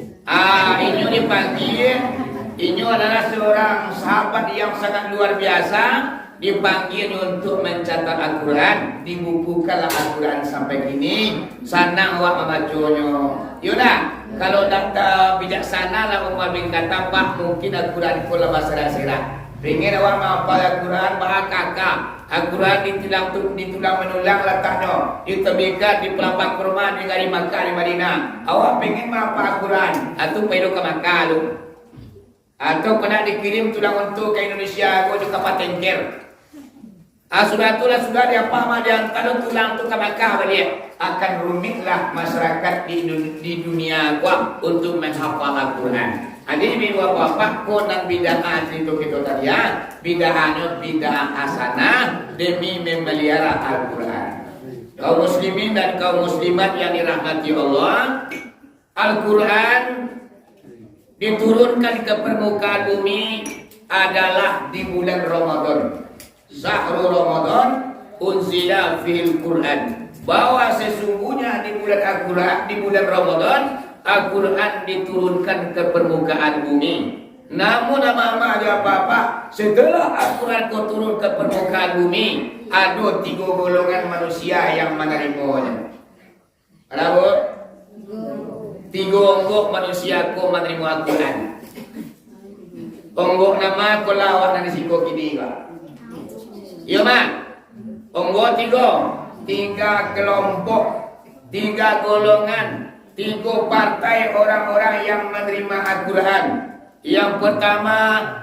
Ini dipanggil. Ini adalah seorang sahabat yang sangat luar biasa, dipanggil untuk mencatat Al-Quran, dibukukanlah Al-Quran sampai kini. Sana awak membacanya. Yaudah, kalau tak bijaksana lah Umar bin Khattab, Pak, mungkin Al-Quran itu lah bahasa daerah. Pengen awak menghafal Al-Quran, bahasa kakak. Al-Quran ditulang menulang letaknya, diterbitkan di pelapak kurma di negeri Makkah di Madinah. Awak pengen menghafal Al-Quran, atau pergi ke Makkah lu. Atau pernah dikirim tulang untuk ke Indonesia, aku juga kapal tanker. Sudah dia paham dia kalau tulang tu ke Makkah balik, akan rumitlah masyarakat di dunia gua untuk menghafal Al-Quran. Jadi ibu bapak ko nang bid'ah itu kita tadi ya, bid'ahnya bid'ah hasanah demi memelihara Al-Quran. Kaum muslimin dan kaum muslimat yang dirahmati Allah, Al-Quran diturunkan ke permukaan bumi adalah di bulan Ramadan. Syahrul Ramadan unzila fil Quran. Bahwa sesungguhnya di bulan Al-Quran, di bulan Ramadan, Al-Quran diturunkan ke permukaan bumi. Namun nama aja apa-apa, setelah Al-Quran kau turun ke permukaan bumi, ada 3 golongan manusia yang menerimanya. Ada apa? 3 onggok manusia ko menerima Al-Quran. Onggok nama ko lawak dan risiko kini ka. Iya mak. Onggok 3 kelompok, 3 golongan, 3 partai orang-orang yang menerima Al-Quran. Yang pertama,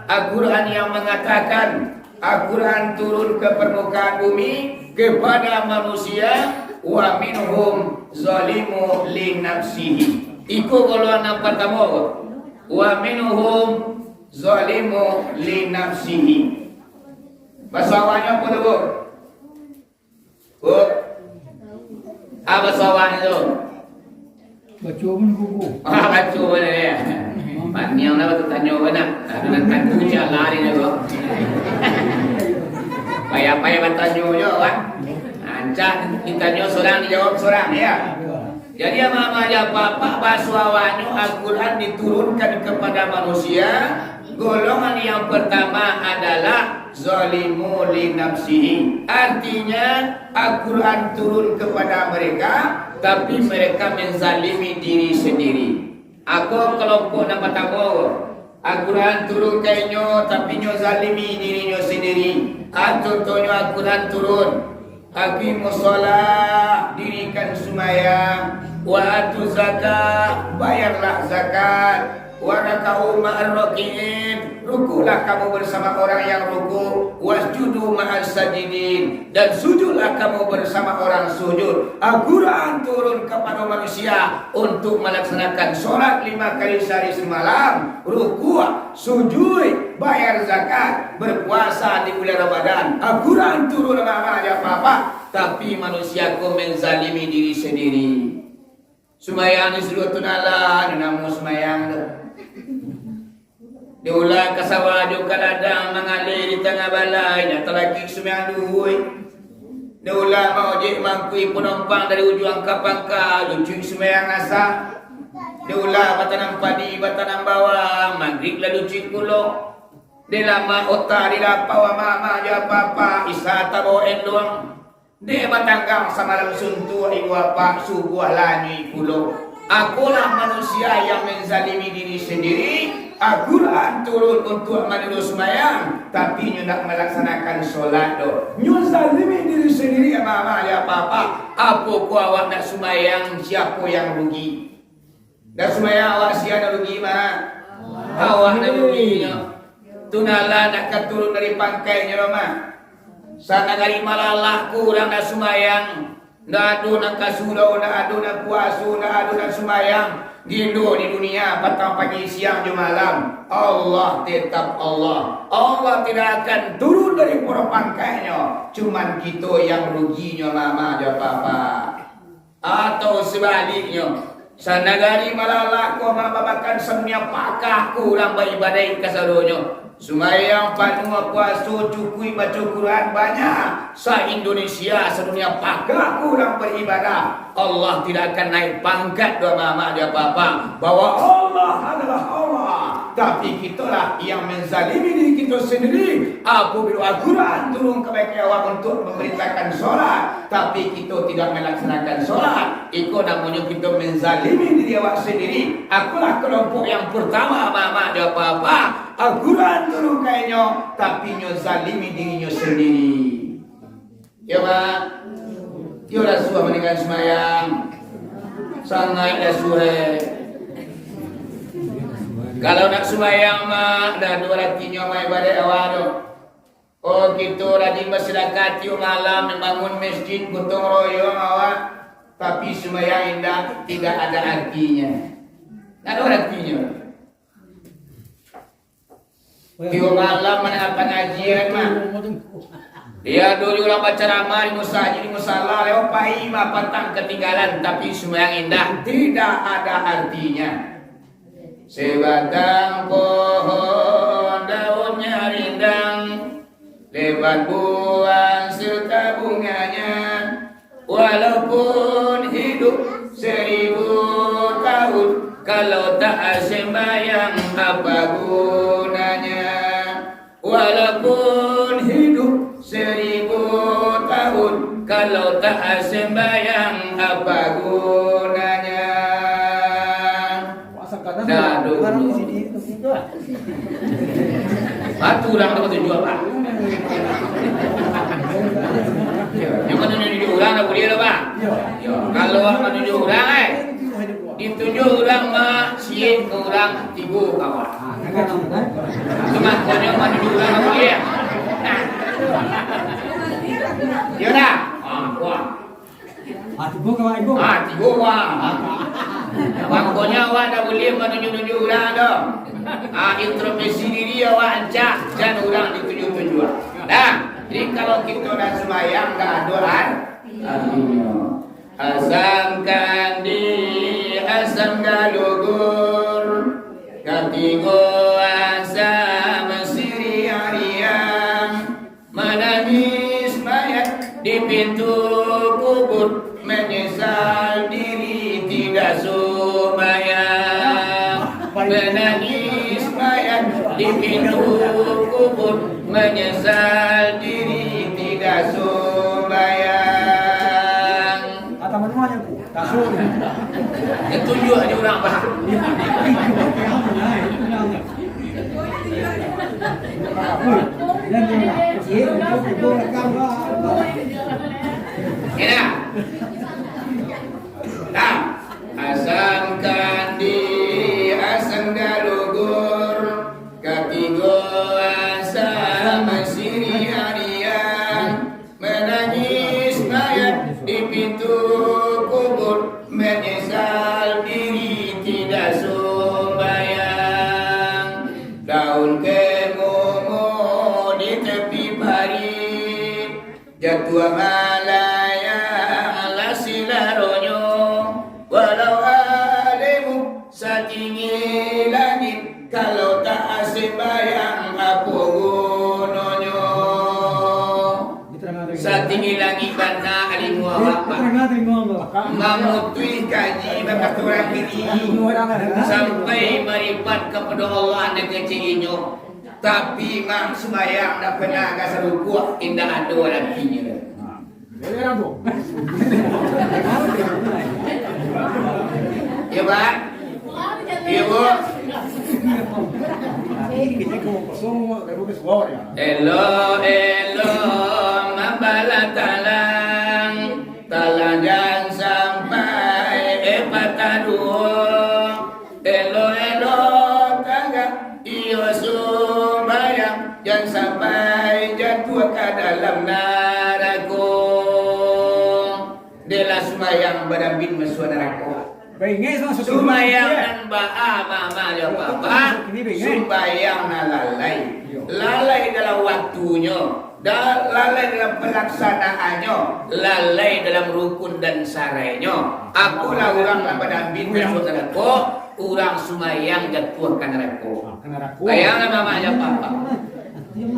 Al-Quran yang mengatakan Al-Quran turun ke permukaan bumi kepada manusia, wa minhum zalimu li nafsihi. Iku golongan yang pertama, wa minhum zalimu li nafsihi. Bahasa awalnya apa tu bu? Bu? Apa bahasa awalnya tu? Baca pun buku. Baca pun dia. Paniang lah tu tanya apa nak? Ada nak tanya jalan ni tu. Payah-payah bertanya je kan? Ancak ditanya seorang dijawab seorang ya. Jadi apa aja bapak baswawanya Al-Quran diturunkan kepada manusia. Golongan yang pertama adalah zalimu li nafsihi. Artinya Al-Quran turun kepada mereka, tapi mereka menzalimi diri sendiri. Aku kelompok yang pertama, Al-Quran turun kayaknya, tapi nyo zalimi dirinya sendiri. Contohnya Al-Quran turun, aqimus shalah, dirikan sembahyang, wa atu zakat, bayarlah zakat, wa raka'u ma'ar raki'in, rukulah kamu bersama orang yang ruku, wasjudu ma'al sajidin, dan sujudlah kamu bersama orang sujud. Al-Quran turun kepada manusia untuk melaksanakan sholat 5 kali sehari semalam, ruku, sujud, bayar zakat, berpuasa di bulan Ramadan. Al-Quran turun nama aja apa-apa, tapi manusia kau menzalimi diri sendiri. Sumayang disuruh tunala, namun sumayang tu. Diulang ke sawah juga ladang mengalir di tengah balai, dan terlaki sumayang duhui. Diulang mengojek mangkui penumpang dari ujung ke pangkal, lucu sumayang asap. Diulang batanam padi, batanam bawang, maghrib lalu lucu pulau. Di lama otak, di lapau mama aja papa, isa tabo endong. Dia batanggang samalam suntu ibu apa subuh lanyi pulau. Akulah manusia yang menzalimi diri sendiri. Al-Quran turun untuk manusia semayang, tapi nyo nak melaksanakan solat do. Nyo zalimi diri sendiri mama ya papa. Apa ku awak nak semayang, siapa yang rugi? Nak semayang awak siapa rugi mah? Awak nak rugi nyo. Tunala nak turun dari pangkainya mah. Sana dari malalah kurang nak semayang, Ndak ada nak kasuro, ndak ada nak puasa, ndak ada nak sembahyang. Gindo di dunia petang pagi siang jam malam. Allah tetap Allah. Allah tidak akan turun dari pura pangkainya. Cuman kita yang ruginya mama aja papa. Atau sebaliknya, sanagari malala ko mababakan semnya pakah kurang beribadah kasaronyo. Sumayang panua puasa cukui baca Quran banyak. Sa-Indonesia sedunia pakah kurang beribadah. Allah tidak akan naik pangkat dua mama dia apa-apa. Bahwa Allah adalah Allah. Tapi kitalah yang menzalimi diri kita sendiri. Apabila Al-Quran turun kepada awak untuk memerintahkan solat, tapi kita tidak melaksanakan solat, itu namanya kita menzalimi diri awak sendiri. Akulah kelompok yang pertama mama dia apa-apa. Al-Quran turun kayaknya, tapi nyo zalimi dirinya sendiri. Ya Pak, yo dah suah meninggal semayang, sangat dah suah. Kalau nak semayang mah, dah dua rakinya mai badai awal. Oh kita rajin masyarakat yo malam membangun masjid gotong royong awak, tapi semayang indah tidak ada artinya. Tak ada artinya. Tiga malam mana pengajian mah. Dia dulu orang baca ceramah di musajid di musala lewat pai mah petang ketinggalan, tapi semua yang indah tidak ada artinya. Sebatang pohon daunnya rindang, lebat buah serta bunganya, walaupun hidup 1000 tahun, kalau tak sembahyang apa gunanya? Walaupun hidup 1000 tahun, kalau tak sembahyang apa gunanya? Dadu. Batu orang dapat tujuan Pak. Yang mana tujuh orang dah boleh lah Pak. Kalau orang tujuh orang ditujuh orang mah siap ke orang 3 kawan. Cuma kalau mana tujuh orang dah boleh. Ya dah. Kuat. 3 kawan ibu. 3 orang. Pokoknya awak dah boleh menuju-nuju orang dah. Introspeksi diri awak ancak dan orang dituju-tujuan. Nah, jadi kalau kita dah sembahyang dah doa, artinya asamkan di asam galugur, katigo asam siri harian, menangis mayat di pintu kubur, menyesal diri tidak sembahyang, menangis mayat di pintu kubur, menyesal diri tidak sembahyang. Kata mana ku? Kasur. Itu juga ada orang Pak. Ya. Nah, asamkan di asam galugur, katigo asam siri harian, menangis mayat di pintu kubur, menyesal diri tidak sembahyang. Daun kemomo di tepi parit, jatuh malaya ala silaronyo, walau alimu satinggi langit, kalau tak sembahyang apa gunanya? Satinggi langit karena alimu awak memutui kaji berkaturan diri sampai meripat kepada Allah dan kecilnya. Tapi mak sembahyang tak pernah kasar rukuah, indah ada artinya. Ya Pak? Ya Bu? Elo mambala talang, talang jangan sampai patadua. Elo tangga iyo sembahyang, jangan sampai jatuh ke dalam neraka. sumayang badambin masuk neraka. Bengeng sama Sumayang nan ba'a mama ya papa. Sumayang na lalai. Lalai dalam waktunya, lalai dalam pelaksanaannya, lalai dalam rukun dan sarainya. Akulah orang yang badambin masuk neraka, orang sumayang jatuh ke neraka. Bayangkan mama ya papa.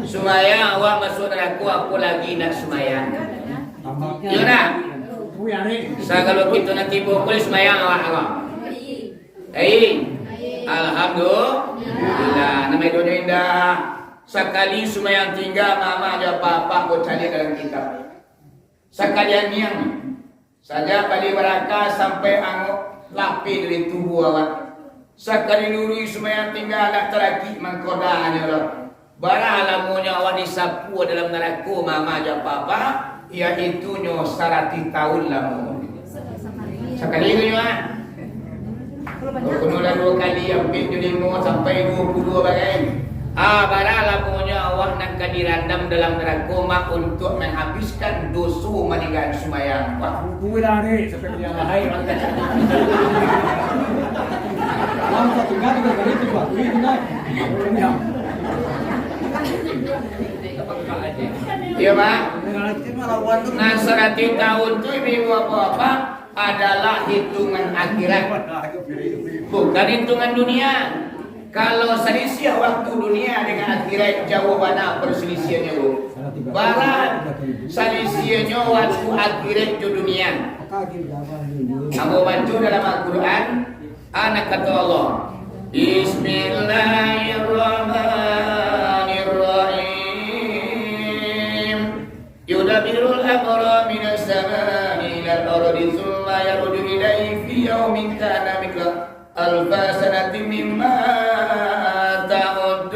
Sumayang awak masuk neraka, aku lagi nak sumayang. Ya nak? Sa kalau kita nanti pukul semayang awak. Alhamdulillah. Namanya dunia indah. Sekali semayang tinggal mama ada apa-apa buat cari dalam kitab. Sekalian yang saja pada barakah sampai anguk lapi dari tubuh awak. Sekali nurui semayang tinggal anak teraki mengkodanya Allah. Barang lamunya awak disapu dalam neraka mama ada apa-apa. Iaitu nyo 100 tahun lamu. Sekali itu nyo Kuno 2 kali hampir 5 sampai 22 bagai. Barang lamunya awak nak dirandam dalam neraka mak untuk menghabiskan dosa meninggal sumayang. Wah, kuwi dari sampai yang lain. Langsung tinggal juga kali itu Pak. Ini iya Pak. Nah 100 tahun itu ibu apa adalah hitungan akhirat, bukan hitungan dunia. Kalau selisih waktu dunia dengan akhirat jauh mana perselisihannya bu? Barat selisihnya waktu akhirat di dunia. Kamu baca dalam Al-Quran, anak kata Allah, Bismillahirrahmanirrahim. Yudabirul amra minas samai ilal ardi thumma yarudu ilaihi fi yaumin kana alfa sanatin mimma ta'udun.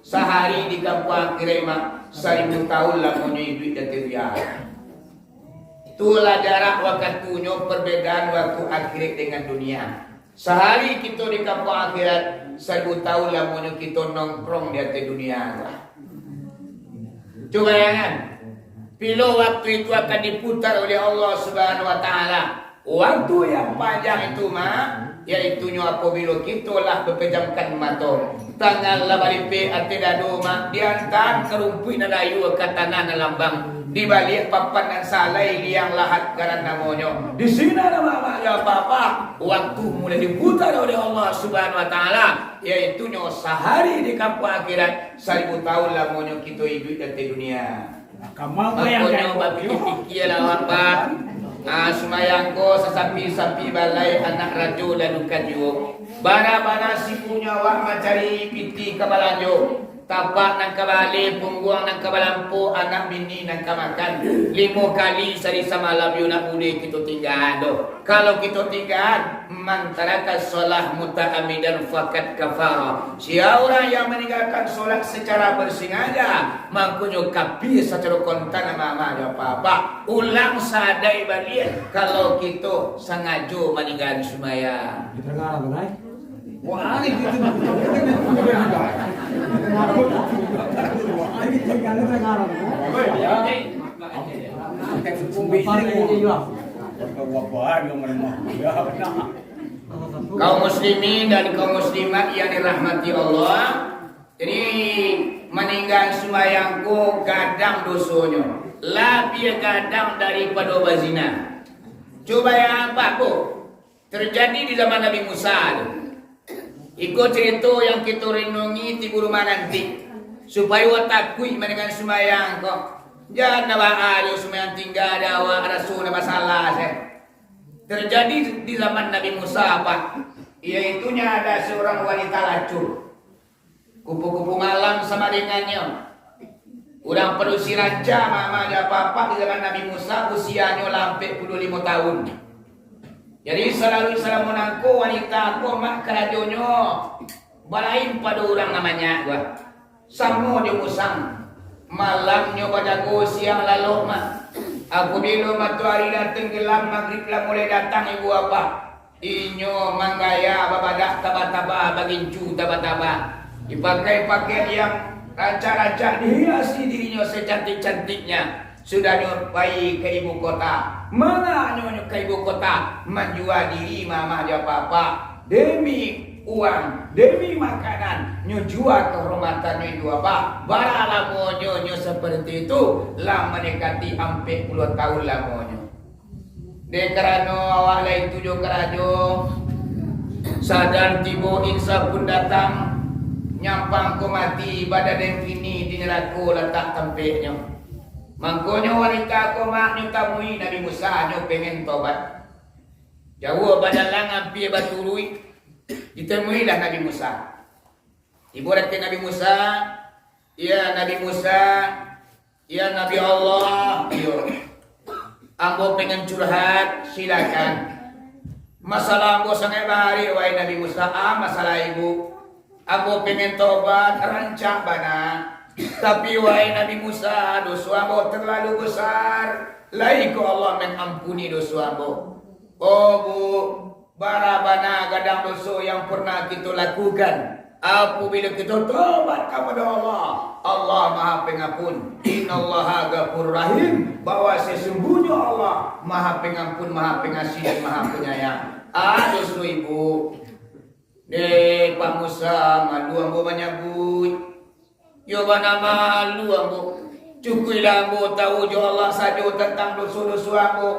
Sehari di kampung akhirat mak 1000 tahun lamunnya hidup dan teriak. Itulah jarak waktunya perbedaan waktu akhirat dengan dunia. Sehari kita di kampung akhirat 1000 tahun lamunnya kita nongkrong di atas dunia. Coba bayangkan. Bila waktu itu akan diputar oleh Allah Subhanahu wa taala. Waktu yang panjang itu yaitu apabila kita lah berpejamkan mata. Tangan lah balipe ate dadu diantar kerumpuin nadayu ke tanah lambang. Di balik papan dan salai liang lahat karena namanya. Di sini nama ya apa waktu mulai diputar oleh Allah Subhanahu wa taala yaitu sehari di kampung akhirat 1000 tahun lamanya kita hidup di dunia. Kamu yang pikir lah apa? Sumayangko sesapi-sapi balai anak raju dan kajo. Bara-bara si punya wak macari piti kabalanjo. Tapak nang kabali, pungguang nang kabalampu, anak bini nang kamakan. 5 kali sari samalam yun nak uli kita tinggal. Kalau kita tinggal, mantarakan solat muta'amidan fakat kafara. Siapa orang yang meninggalkan solat secara bersengaja, makanya kapi secara kontan mama ada apa-apa. Ulang sadai balik kalau kita sengaja meninggal semaya. Diterangkan benar. Wah, ini gitu. Kaum muslimin dan kaum muslimat yang dirahmati Allah, ini meninggal sumayangku gadang dosonya, lebih gadang daripada bazina. Coba yang apa bu? Terjadi di zaman Nabi Musa. Ikut cerita yang kita renungi di rumah nanti supaya watakui mendengar sumayang kok jangan ada sumayang tinggal ada rasul masalah terjadi di zaman Nabi Musa apa yaitunya ada seorang wanita lacur kupu-kupu malam sama dengannya orang perusi raja mama ada apa-apa di zaman Nabi Musa usianya sampai 25 tahun. Jadi selalu menangku wanita aku mak kerajonyo balain pada orang namanya gua. Samo dia musang. Malamnya pada go siang lalu mak. Aku bila matahari datang gelap maghrib lah mulai datang ibu apa. Inyo manggaya babadak taba-taba bagincu taba-taba. Dipakai-pakai yang raja-raja dihiasi dirinya secantik-cantiknya. sudah nyupai ke ibu kota. Mana nyonya ke ibu kota menjual diri mama aja papa demi uang, demi makanan, nyujual kehormatan nyu apa? Baralah monyo seperti itu, lah mendekati hampir 10 tahun lah monyo. Dekarano awak lain tujuh kerajo, sadar tibo insa pun datang, nyampang ko mati badan yang kini di neraka letak tempatnya. Mangkonyo wanita ko mak nyutamui Nabi Musa nyo pengen tobat. Jauh badan langan pie batu lui. Ditemuilah Nabi Musa. Ibaratkan Nabi Musa, ya Nabi Musa, ya Nabi Allah. Yo, ambo pengen curhat, silakan. Masalah ambo sangat bahari, wahai Nabi Musa. Masalah ibu. Ambo pengen tobat, rancak bana. Tapi wahai Nabi Musa, dosa ambo terlalu besar. Laiku Allah mengampuni dosa ambo. Oh bu, barabana gadang dosa yang pernah kita lakukan. Apabila kita tobat kepada Allah, Allah Maha Pengampun. Innallaha Ghafurur Rahim. Bahwa sesungguhnya Allah Maha Pengampun, Maha Pengasih dan Maha Penyayang. Dosa ibu. Pak Musa, malu ambo menyebut. Yo bana malu ambo. Cukuilah ambo tahu jo Allah saja tentang dosa-dosa ambo.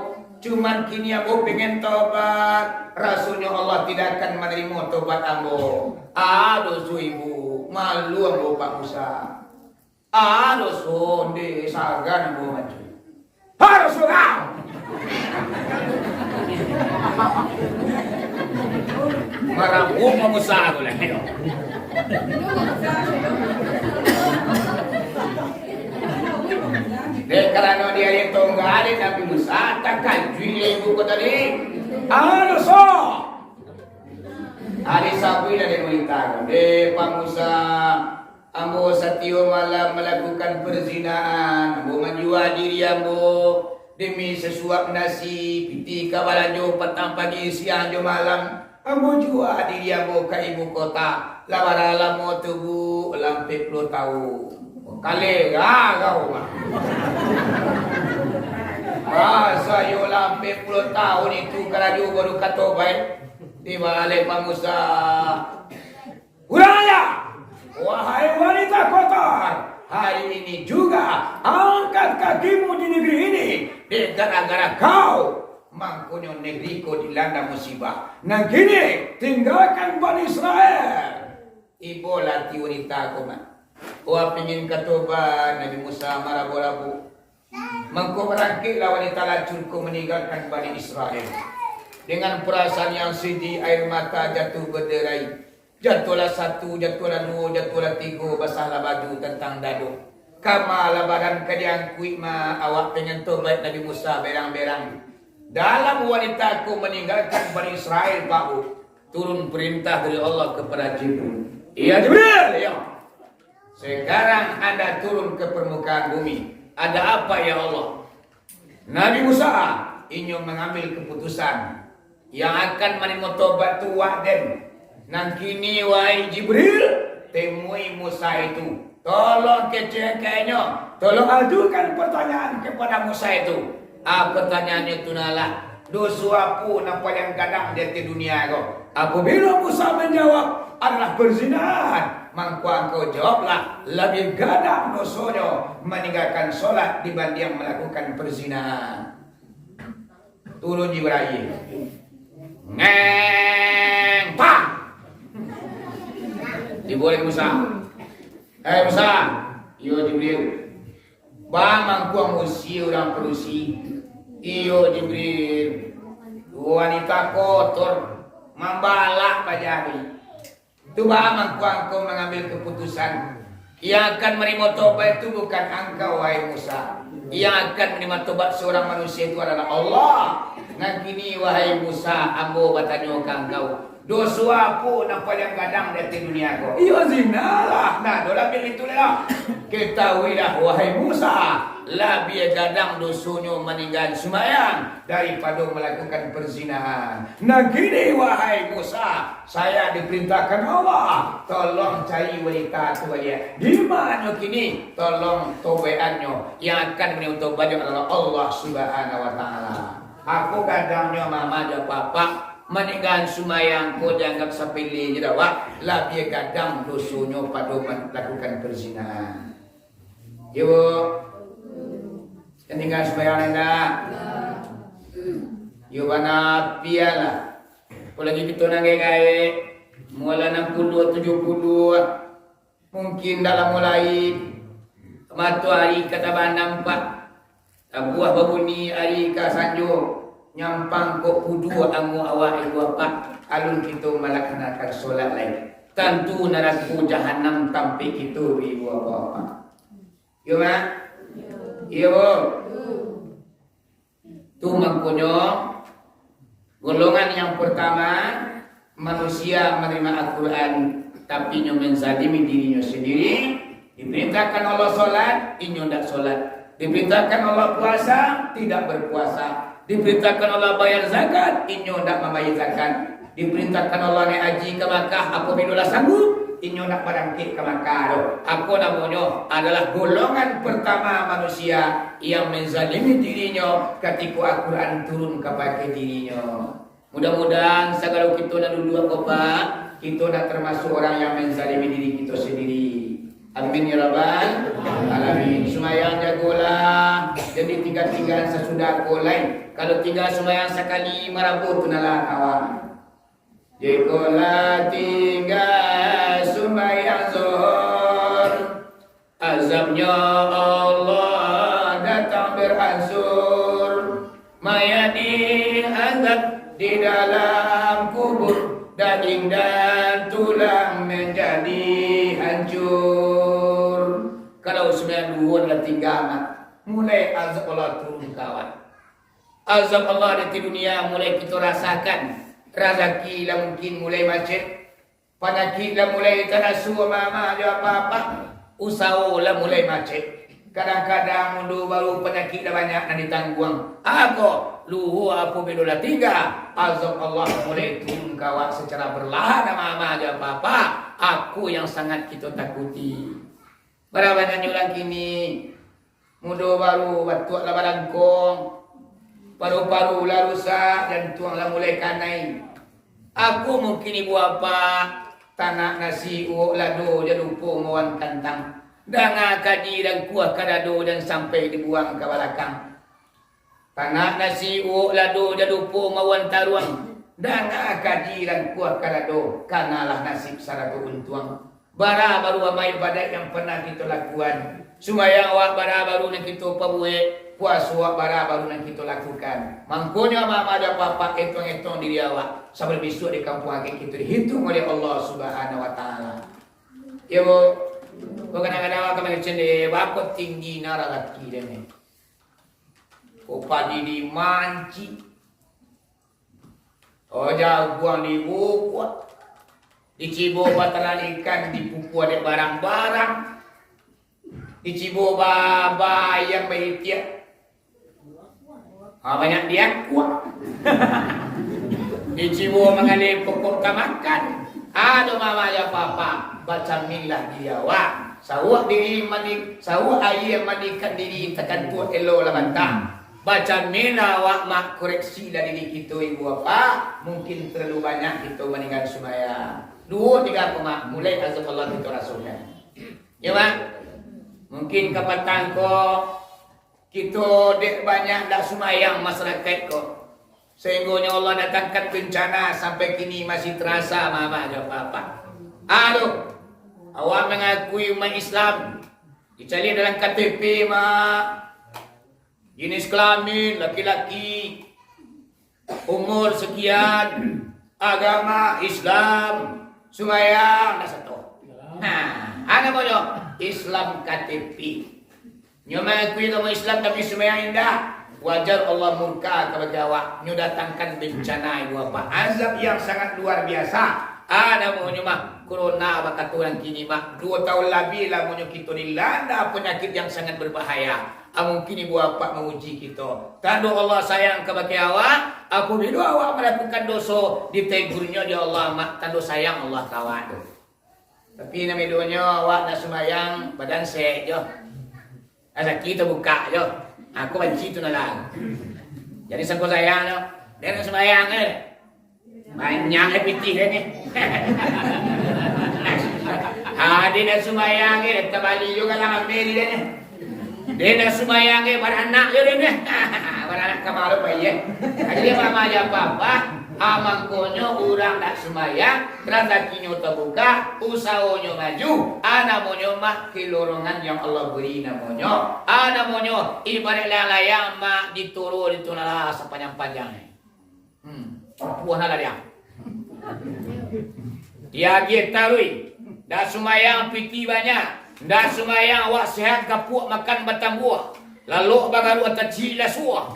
Cuman kini ambo pengen tobat. Rasulnya Allah tidak akan menerima tobat ambo. Dosa ibu. Malu ambo Pak Musa. Dosa de sagan ambo maju. Harus kau. Marabu Pak Musa aku lah. Karena dia itu enggak ada Nabi Musa takkan jual ibu kota ni. So. Hari Sabtu dah diberitakan. Pak Musa, ambo satio malam melakukan perzinahan. Ambo menjual diri ambo demi sesuap nasi. Piti kawalanjo petang pagi siang jo malam. Ambo jual diri ambo ke ibu kota. Labarala mau tubuh lampe 10 tahun. Kali kau mah. Saya lampe 10 tahun itu keraju baru kata baik di balik Pak Musa. Uraya, wahai wanita kotor, hari ini juga angkat kakimu di negeri ini. Gara-gara kau mangkunyo negeriku dilanda musibah. Nah kini tinggalkan Bani Israel. Ibu lati wanita aku mah. Wah pingin katobat Nabi Musa marabu-rabu. Mangko merangkiklah wanita lacurku meninggalkan Bani Israel. Dengan perasaan yang sedih air mata jatuh berderai. Jatuhlah 1, jatuhlah 2, jatuhlah 3, basahlah baju tentang dadu. Kamalah badan kalian kuih ma awak pengen tobat Nabi Musa berang-berang. Dalam wanitaku meninggalkan Bani Israel Pak Bu. Turun perintah dari Allah kepada Jibril. Iya Jibril, ya. Sekarang Anda turun ke permukaan bumi. Ada apa ya Allah? Nabi Musa ingin mengambil keputusan yang akan menerima tobat tua dan nang kini wahai Jibril temui Musa itu. Tolong kecekanya, tolong ajukan pertanyaan kepada Musa itu. Pertanyaannya itu nalah dosa apa napa yang kadang di dunia kau. Apabila Musa menjawab adalah perzinahan, maka engkau jawablah lebih gadang dosanya meninggalkan solat dibanding melakukan perzinahan. Turun Jibril. Ngeng pak. Diboleh Musa. Musa, yo Jibril. Bang mangku musi orang perusi. Iyo Jibril. Wanita kotor membalak pajari. Itu bang engkau mengambil keputusan. Yang akan menerima tobat itu bukan engkau wahai Musa. Yang akan menerima tobat seorang manusia itu adalah Allah. Nah kini wahai Musa, ambo bertanya ke engkau. Dosa apa nampak yang kadang di dunia kau? Iya zina lah. Nah dola pilih itu lah. Ketahuilah wahai Musa, lebih gadang dosunyo meninggal sembahyang daripada melakukan perzinahan. Nah gini wahai Musa, saya diperintahkan Allah, tolong cari wanita tua dia. Di mana kini? Tolong tobeannya yang akan menuntut baju adalah Allah Subhanahu wa taala. Aku kadangnya mama dan papa meninggal sembahyang ko dianggap sepele je dah wak, lebih kadang dosunyo pada melakukan perzinahan. Ya bu, tinggal sembahyang dah. Ya bana pialah. Kalau lagi kita nangai mula 60 70 mungkin dalam mulai matahari kata nampak buah babuni hari ka sanjo nyampang kok kudu amu awak ibu apa alun kita melaksanakan solat lain. Tentu neraka jahanam tampi kita ibu apa. Yo mak. Yo. Tu mangkonyo golongan yang pertama manusia menerima Al-Quran tapi nyo menzalimi dirinya sendiri. Diperintahkan Allah solat, inyo ndak solat. Diperintahkan Allah puasa, tidak berpuasa. Diperintahkan Allah bayar zakat, inyo ndak membayar zakat. Diperintahkan Allah naik haji ke Makkah, apabila sanggup, inyo ndak berangkat ke Makkah. Aku namanya adalah golongan pertama manusia yang menzalimi dirinya ketika Al-Quran turun kepada dirinya. Mudah-mudahan segala kita nak duduk apa, kita nak termasuk orang yang menzalimi diri kita sendiri. Amin ya rabbal alamin. Sembahyang jagolah. Jadi tinggal-tinggal sesudah kolai. Kalau tinggal sembahyang sekali marabut tunalah kawan. Jagolah tinggal sembahyang zuhur. Azabnya Allah datang beransur. Mayat diazab di dalam kubur. Daging dan tulang menjadi hancur. Kalau 92 dah tinggal mulai azab Allah turun kawan. Azab Allah di dunia mulai kita rasakan. Rezeki lah mungkin mulai macet. Penyakit lah mulai terasu mama ada apa-apa. Usaha lah mulai macet. Kadang-kadang mundur baru penyakit dah banyak nak ditanggung. Aku luhu apa bila tiga. Azab Allah mulai turun kawak secara berlahan mama ada apa-apa. Aku yang sangat kita takuti. Berapa banyak orang kini mundur baru batuk lah balangkong. Paru-paru lah rusak dan tuang lah mulai kanai. Aku mungkin ibu apa tanah nasi uok lado dia lupa mawan kantang. Danga kadi dan kuah kadado dan sampai dibuang ke belakang. Tanah nasi uok lado dia lupa mawan taruang. Danga kadi dan kuah kadado kanalah nasib saratu untuang. Bara baru amai ibadat yang pernah kita lakukan. Sembahyang awak bara baru yang kita perbuat. Puasa awak bara baru yang kita lakukan. Mangkonya mama ada apa-apa hitung-hitung diri awak. Sampai besok di kampung akhir kita dihitung oleh Allah Subhanahu wa taala. Ya bu, kadang-kadang awak kena cendek bapa tinggi nara laki dia ni. Opa di manci. Oh jauh buang di buku. Dicibo batalan ikan dipupu ada barang-barang. Dicibo baba yang beritiak. Banyak dia kuat. Dicibo mengalih pokok makan. Aduh mama ya papa. Baca milah dia wak. Sawak diri mandi. Sawak air mandikan diri. Tekan tu elo lah bantang. Baca milah wak mak koreksi dari diri kita ibu apa. Mungkin terlalu banyak kita meninggal sembahyang. 2-3 pemak mulai azab Allah kita rasulnya. Ya mak. Mungkin kapatang ko kita dek banyak dak sembahyang masyarakat ko. Sehingga Allah datangkan bencana sampai kini masih terasa mama ada apa-apa. Aduh, awak mengakui umat Islam. Dicari dalam KTP mak. Jenis kelamin laki-laki. Umur sekian. Agama Islam. Sembahyang dah satu. Ada banyak Islam KTP. Nyo mengakui agama Islam tapi sembahyang indah. Wajar Allah murka kepada awak. Nyo datangkan bencana ibu apa. Azab yang sangat luar biasa. Ada mo nyo mah corona bakaturan kini mah 2 tahun lebih lah mo nyo kita dilanda penyakit yang sangat berbahaya. mungkin ibu bapa menguji kita. Tanda Allah sayang kepada awak, apabila awak melakukan dosa, ditegurnya di Allah mak tanda sayang Allah kawan tu. Tapi namanya awak nak sembahyang badan sehat je. Asal kita buka je. Aku benci tu nalang. Jadi sangko sayang tu, dia nak sembahyang kan. Banyak piti kan ni. Dia nak sembahyang ke, terbalik juga lah ambil dia ni. Dia nak sembahyang ke, pada anak je dia ni. Pada anak kemalu bayi. Jadi mama aja apa-apa, amangkonyo orang nak sembahyang, rezekinya terbuka, usahanya maju, namanya mak kelorongan yang Allah beri namanya. Namanya ibarat layang mak dituru ditunala sepanjang-panjangnya. Puan lah dia. Dia kita lui. Dah sumayang piti banyak. Dah sumayang awak sehat kapuk makan batang buah. Lalu bagaru atas cila suah.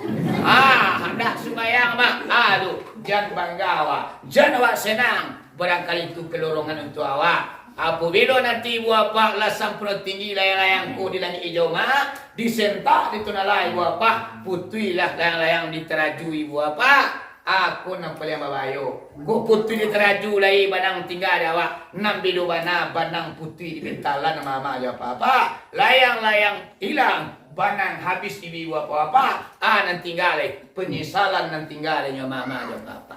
Dah sumayang mak. Aduh, jangan bangga awak. Jangan awak senang. Barangkali itu kelorongan untuk awak. Apabila nanti ibu bapa lah sampurna tinggi layang-layangku di langit hijau mak. Disentak di tunalai ibu bapa. Putuilah layang-layang diteraju ibu bapa. Aku nampak yang babayo. Ku putih diteraju lai banang tinggal ada awak. Nam bidu bana banang putih di bentalan mama aja apa-apa. Layang-layang hilang. Banang habis ibu apa-apa. Nan tinggal lai. Penyesalan nan tinggal lai mama aja apa-apa.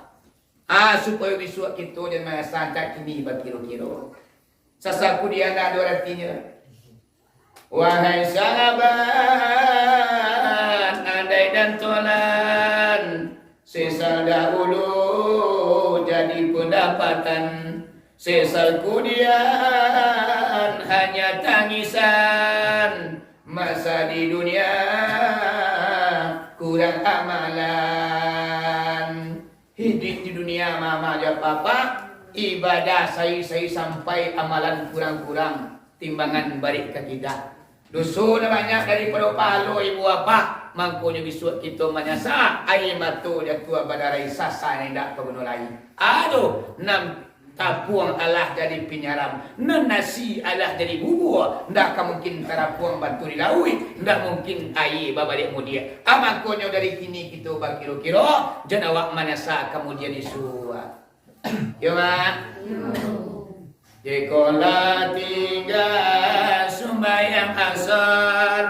Supaya bisuak kita dan masa tak kini berkira-kira. Sasaku dia nak dua artinya. Wahai sahabat, andai dan tolan. Sesal dahulu jadi pendapatan, sesal kemudian hanya tangisan. Masa di dunia kurang amalan. Hidup di dunia mama aja papa, ibadah saya sampai amalan kurang-kurang, timbangan balik ke kita. Dosa banyak daripada palu ibu bapa. Mangkonya bisuat kita menyasa air matu dia tua badarai sasa yang tak kebenar lagi. Aduh, nam tapuang Allah jadi penyaram, nan nasi Allah jadi bubur. Ndak mungkin tarapuang batu dilaui, ndak mungkin air babalik mudia. Mangkonya dari kini kita berkira-kira, jangan awak menyasa kemudian disuat. Ya mak. Jikola tinggal sembahyang asar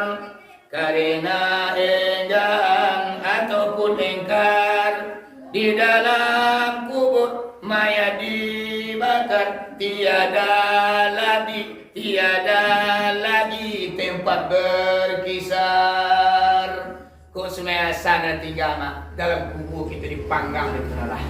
karena enggan ataupun engkar di dalam kubur mayat dibakar, tiada lagi tempat berkisar. Kau semua sana tinggal mak dalam kubur kita dipanggang di tanah.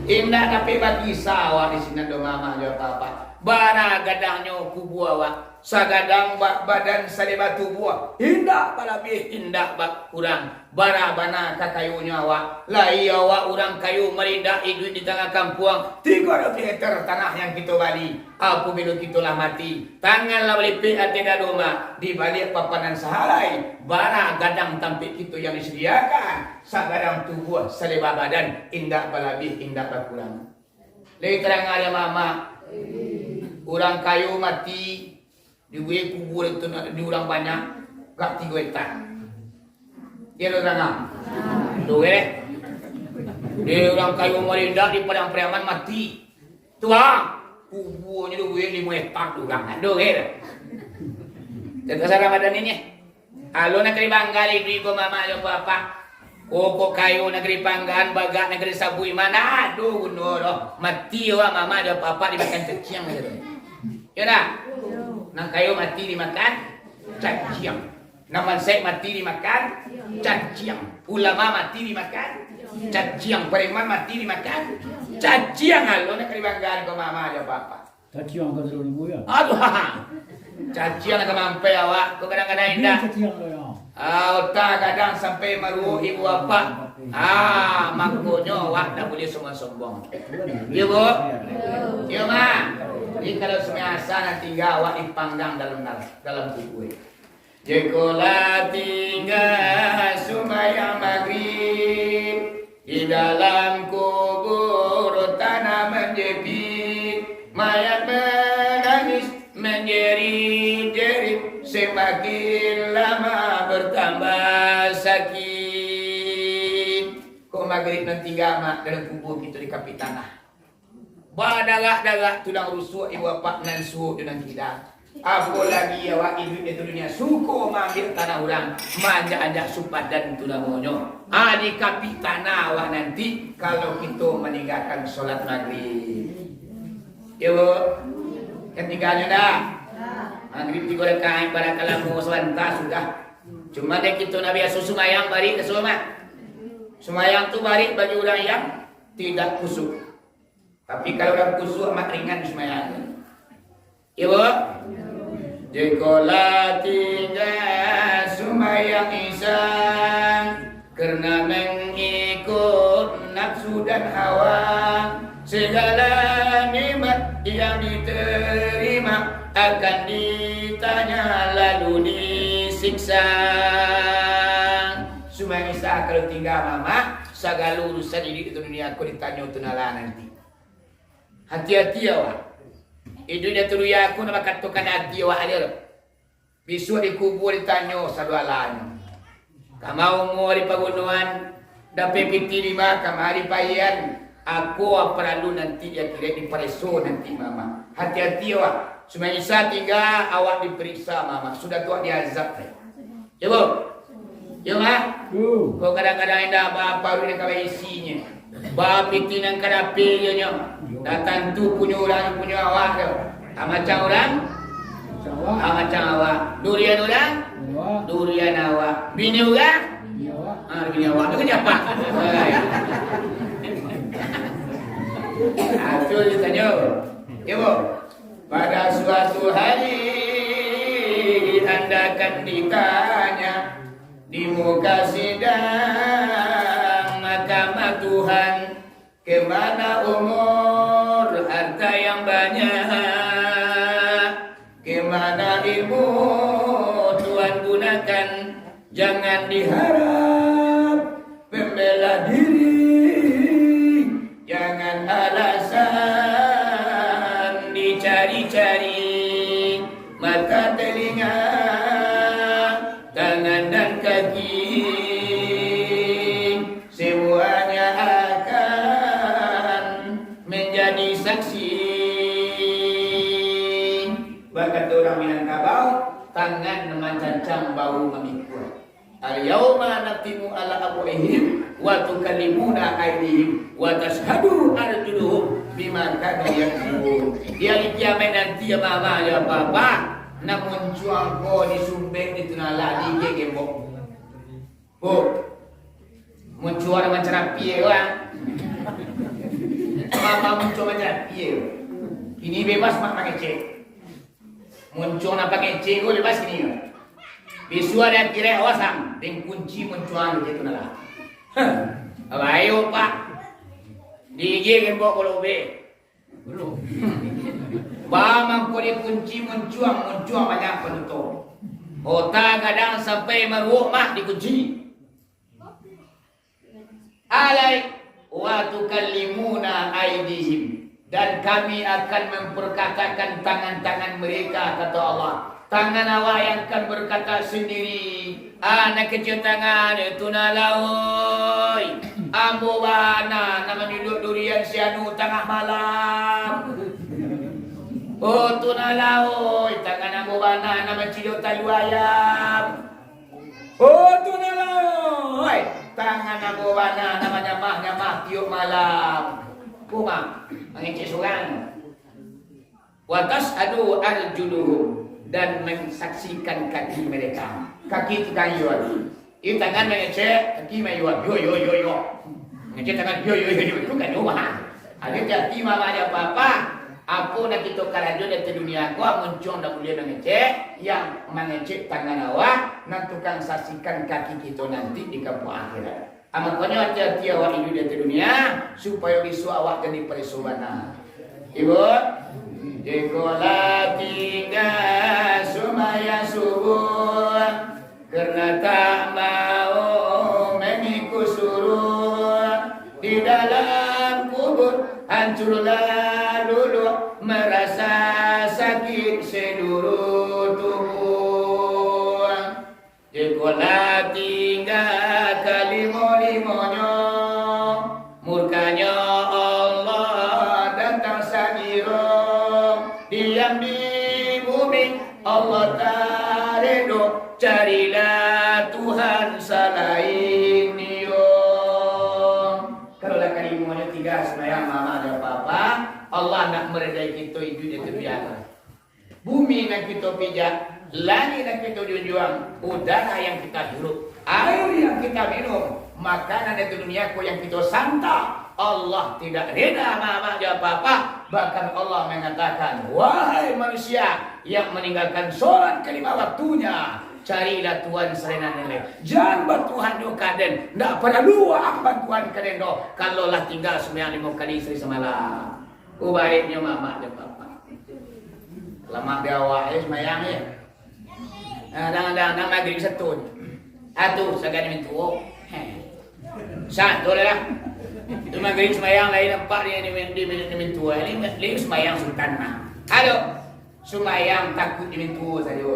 Indah tapi bagi sawah di sini do mama jo apa. Bara gadangnya kubu awak, sagadang badan sade batu buah. Indah balabih, indah bak kurang. Bara bana kakayunya awak. Lai awak orang kayu merindak hidup di tengah kampung. 3 hektar tanah yang kita bali. Apabila kita lah mati, tanganlah melipik hati dadoma di balik papanan sahalai. Bara gadang tampik kita yang disediakan. Sagadang tubuh sade badan, indah balabih, indah bak kurang. Lai terang ada mama. Orang kayu mati diberi kubur itu di orang banyak gak 3 hektar. Dia orang tu dia orang kayu merindak di padang Priaman mati. Tua kuburnya diberi 5 hektar tu orang. Aduh Terkasar Ramadan ini. Alo negeri Banggali di ko mama yo papa. Koko kayu negeri Panggan, Bagak negeri Sabui mana? Aduh gunur mati wa mama yo papa dimakan ceciang gitu. Ya dah. Nang kayu mati dimakan cacing. Naman saya mati dimakan cacing. Ulama mati dimakan cacing. Preman mati dimakan cacing. Halo nak keribanggan ke mama aja papa. Cacing ke 1000 ya. Aduh. Cacing nak mampai awak. Kau kadang-kadang indah. Cacing ya. Tak kadang sampai maru ibu bapa. Maknanya awak tak boleh sombong-sombong. Ya bu? Ya mak. Jadi kalau semasa nanti awak dipanggang dalam kubur. Jikola tinggal sembahyang maghrib di dalam kubur tanah menjepit, mayat menangis menjerit-jerit semakin lama bertambah sakit. Kok maghrib nanti gama dalam kubur kita di kapi tanah. Badagak-dagak tulang rusuk ibu bapak nan suhu dengan kita. Apalagi awak hidup di dunia suku mengambil tanah orang manja-ajak supat dan tulang monyo. Di kapi tanah awak nanti kalau kita meninggalkan sholat maghrib. Ibu, ketiganya dah. Maghrib 3 rakaat pada kalamu swanta sudah. Cuma dek kita Nabi Yesus semayang bari ke somat. Semayang tu bari bagi orang yang tidak kusuk. Tapi kalau orang kusuk amat ringan semayang. Ibu, jikalau tinggal semayang isang karena mengikut nafsu dan hawa, segala nikmat yang diterima akan ditanya lalu disiksa. Semua isa kalau tinggal mama, segala urusan ini di dunia aku ditanya tunala nanti. Hati-hati awak. Itu dia turuya aku nak katakan hati awak ada. Besok dikubur ditanya sadualanya. Kamu mau di pagunungan dapat piti 5 kamari payan. Aku perlu nanti dia kira di pareso nanti mama. Hati-hati awak. Semua isa tinggal awak diperiksa mama. Sudah tua diazab. Ya bu. Ya mak. Kau kadang-kadang ada apa-apa dia kau isinya. Bapiti nang kadapilnya. Datang tu punya orang punya awak tu. Macam orang? Macam awak. Durian orang? Durian awak. Bini orang? Bini awak. Tu siapa? Itu ditanya. Ibu, pada suatu hari anda akan ditanya di muka sidang mahkamah Tuhan, kemana umur harta yang banyak, kemana ilmu Tuhan gunakan, jangan diharap membela diri, jangan alasan dicari-cari, mata telinga tangan dan kaki semuanya akan menjadi saksi. Bahkan orang Minangkabau tangan memancang bau memikul. Al-yawma natimu ala abwaihim wa tukallimuna aydihim wa tashhadu arjuluhum bima kanu yaksubun. Dia di kiamat nanti ya mama ya papa namun cuang ko di sumbeng di tunala di gegembok. Oh, muncuan macam piye orang. Mama muncul macam piye. Ini bebas mak ngecek. Muncul apa ngecek ko bebas ini. Bisu ada kira awasam dengan kunci muncuan di tunala. Ayo pak. Di gegembok kalau be. Belum. Bamang ko dia kunci mencuang banyak penutup. Otak kadang sampai meruak mah dikunci. Alai wa tukallimuna aydihim, dan kami akan memperkatakan tangan-tangan mereka, kata Allah. Tangan awak yang akan berkata sendiri, anak kecil tangan itu nalaoi. Ambo bana nama duduk durian sianu tengah malam. Oh tunalaoi, tangan ambo bana nama cidok tayu ayam. Oh tunalaoi, tangan ambo bana nama nyamah tiup malam. Kuma, mengecek seorang. Watas adu arjuluhum, dan mensaksikan kaki mereka. Kaki itu kayu. Ini tangan mengecek, kaki mayuan. Yo. Mengecek tangan yo. Itu kan yo mah. Ada jadi mama ada apa-apa. Aku nak kita kalajo dari dunia aku muncul dah boleh mengecek, yang mengecek tangan awak, nan tukang saksikan kaki kita nanti di kampung akhirat. Makanya hati-hati awak hidup dari dunia supaya bisu awak jadi perisobana. Ibu, jikalau tinggal semaya subuh karena tak mau mengikut suruh, di dalam kubur hancurlah dulu, merasa sakit seluruh tubuh. Jikalau Wala tinggal kalimo-limonyo, murkanya Allah datang sagiro. Diam di bumi Allah tak redo, carilah Tuhan selain Dia. Kalau lah kalimonya tiga semayang mama dan papa, Allah nak meredai kita hidup di terbiasa. Bumi yang kita pijak, langit yang kita junjung, udara yang kita hirup, air yang kita minum, makanan di dunia yang kita santap, Allah tidak reda mama dan papa. Bahkan Allah mengatakan, wahai manusia yang meninggalkan sholat kelima waktunya, carilah Tuhan selain Allah. Jangan bertuhan do kaden, tidak perlu bantuan kaden do. Kalau lah tinggal 95 kali sehari semalam, baiknya mama dan papa. Lama dia awak semayang ya. Dah maghrib satu. Atuh sagani mintu. Satu lah. Itu maghrib semayang lain nampak dia di mintu. Ini semayang sultan mah. Halo. Semayang takut di mintu saja.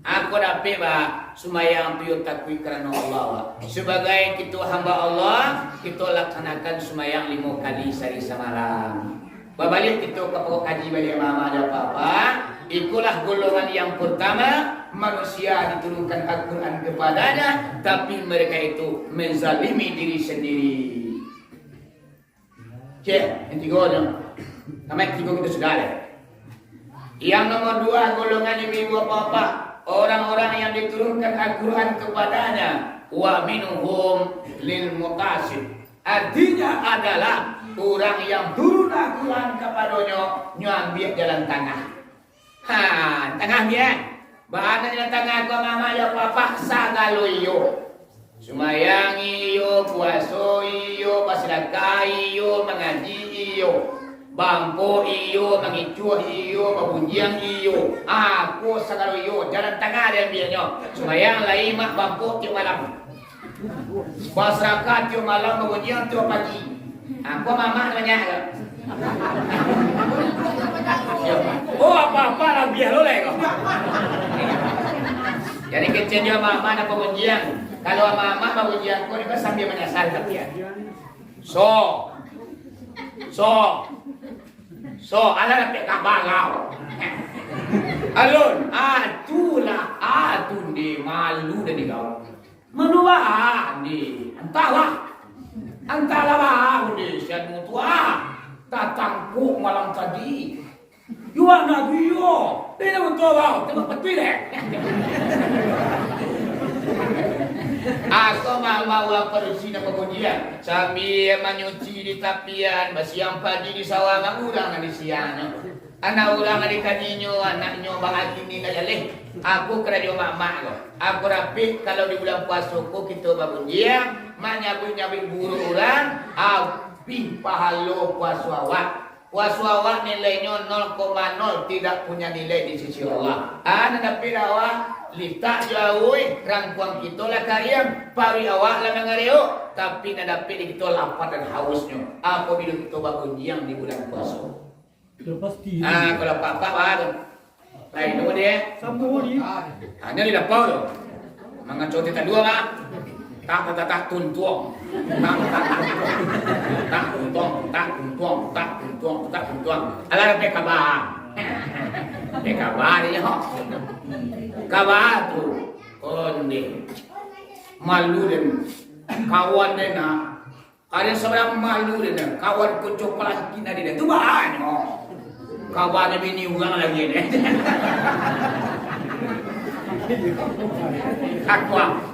Aku dapat bah semayang piut takut kerana Allah. Sebagai kita hamba Allah, kita laksanakan semayang 5 kali sehari semalam. Berbalik kita ke pokok haji balik mama dan papa. Ikulah golongan yang pertama, manusia diturunkan Al-Quran kepadanya, tapi mereka itu menzalimi diri sendiri. Yang tiga orang, namanya tiga kita segala. Yang nomor 2 golongan ibu papa, orang-orang yang diturunkan Al-Quran kepadanya, wa minhum lil muqasid. Artinya adalah orang yang turun Al-Quran kepadanya nyambil jalan tengah. Tengah dia. Bahana jalan tengah ko mama ya papa sagalo iyo. Sumayang iyo, puaso iyo, pasedekah iyo, mengaji iyo, bangko iyo, mengicuh iyo, babunjiang iyo. Aku sagalo iyo, jalan tengah dia biarnya. Sumayang lain mak bangko tiap malam. Pasedekah tiap malam, babunjiang tiap pagi. Aku mama namanya. Oh apa-apa lah biar lo lego. Jadi kecilnya mama ada pengujian. Kalau mama pengujian kau juga sambil menyasar tapi ya. So, ada dapat kabar kau. Alun, atulah, atun di malu dan di kau. Menua ni, antara lah ni sian mutua. Tatangku malam tadi. Yuan nabi yo. Dia betul bau, tengok betul deh. Aku mau pergi nak pengujian sambil menyuci di tapian, bersiang pagi di sawah ngurang di siang. Anak urang di kajinya, anaknya bahagi ni nak jaleh. Aku kena dia mak lo. Aku rapi kalau di bulan puasa ko kita berpunjian, manyabi buru orang, api pahalo puasa awak. Puasa awak nilainya 0,0 tidak punya nilai di sisi Allah. Ana tapi awak litak jauh rangkuang kita lah kariam, pari awak lah mengareo, tapi nak dapat kita lapar dan hausnya. Apabila kita berpunjian di bulan puasa. Pasti. Kalau papa baru. Lain dulu dia. Sambung ni. Hanya di dapur tu. Mengacu kita dua mak. Tak tuntuang. Tak tuntuang. Alah ada kabar. Kabar dia. Kabar tu. Oh ni. Malu dan kawan dia nak. Ada seorang malu dia nak. Kawan kucuk plastik dia. Tu banyak. Kawan bini orang lagi ni.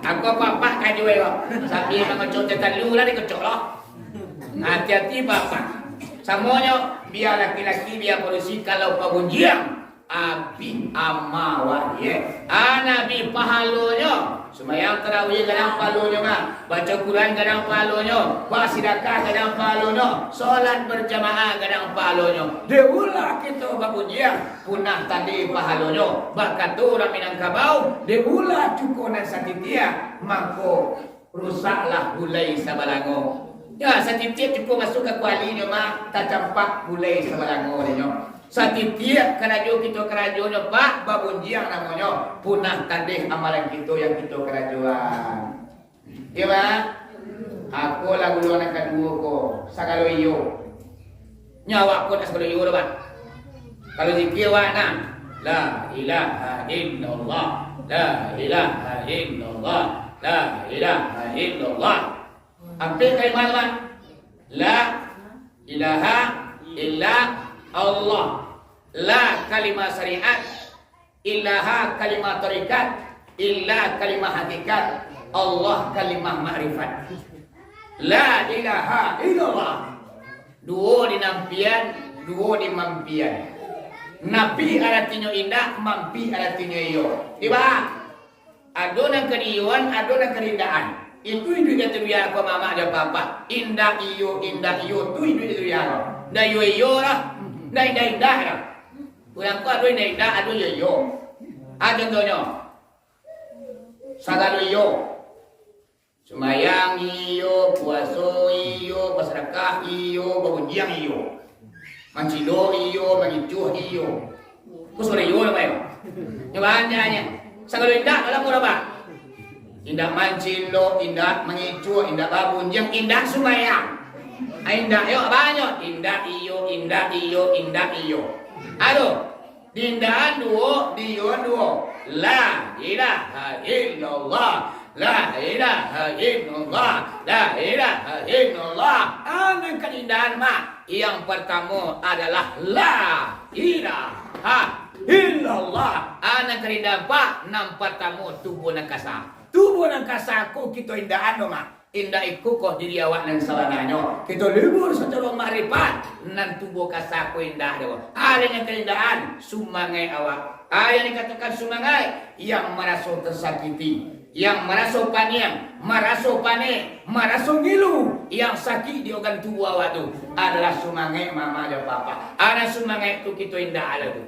Aku papa kan juga. Sambil mengecok tetan lu lah dikecok lah. Hati-hati papa. Semuanya biar laki-laki biar polisi kalau pengunjian api amawa ya. Nabi pahalonya. Sembahyang tarawih kadang pahalonya mah. Baca Quran kadang pahalonya. Bersedekah kadang pahalonya. Solat berjamaah kadang pahalonya. Deulah kita pengunjian punah tadi pahalonya. Bakat orang Minangkabau deulah cukunan satitia mangko rusaklah bulai sabalango. Ya satitia cukup masuk ke kualinya mah tak campak bulai sabalango dia. Setiap kerajo kita kerajonya Pak babunjiang namanya punah tandih amalan kita yang kita kerajuan. Ya Pak? Aku lagu luar kedua ko sagalo iyo. Nyawa ko sagalo iyo Pak. Kalau zikir wa na la ilaha illallah la ilaha illallah la ilaha illallah. Apa kalimat Pak? La ilaha illa Allah. La kalimah syariat, ilaha kalimah tarikat, illa kalimah hakikat, Allah kalimah ma'rifat. La ilaha illallah. Dua dinampian, dua dimampian. Nabi artinya indah, mampi artinya iyo. Tiba, adona keriuan, adona kerindahan. Itu dia terbiar ko mama ada papa. Indah iyo, tu itu terbiar. Da iyo lah, da indah lah. Kurang ko aduh indah, aduh iyo. Ada contohnya. Sagalo iyo. Semayang iyo, puasa iyo, bersedekah iyo, berunjang iyo. Mancido iyo, mengicuh iyo. Ku sore iyo lah bayo. Nyobaannya. Sagalo indah dalam berapa? Indah mancido, indah mengicuh, indah berunjang, indah semayang. Indah yo banyak. Indah iyo, indah iyo, indah iyo. Aduh, dindahan duo, dion duo. La ilaha illallah. La ilaha illallah. La ilaha illallah. Angan keindahan mah. Yang pertama adalah la ilaha illallah. Angan keindahan pak. Nam pertama tubuh nakasa. Tubuh nakasa ku kita indahan mah. Indah iku kok diri awak nang salananya. Kita libur secara marifat nan tubuh kasaku indah dewa. Ada yang keindahan sumangai awak. Ada yang dikatakan sumangai yang merasa tersakiti, yang merasa paniang, merasa panik, merasa ngilu, yang sakit di organ tubuh awak tu adalah sumangai mama dan papa. Ada sumangai itu kita indah ada tu.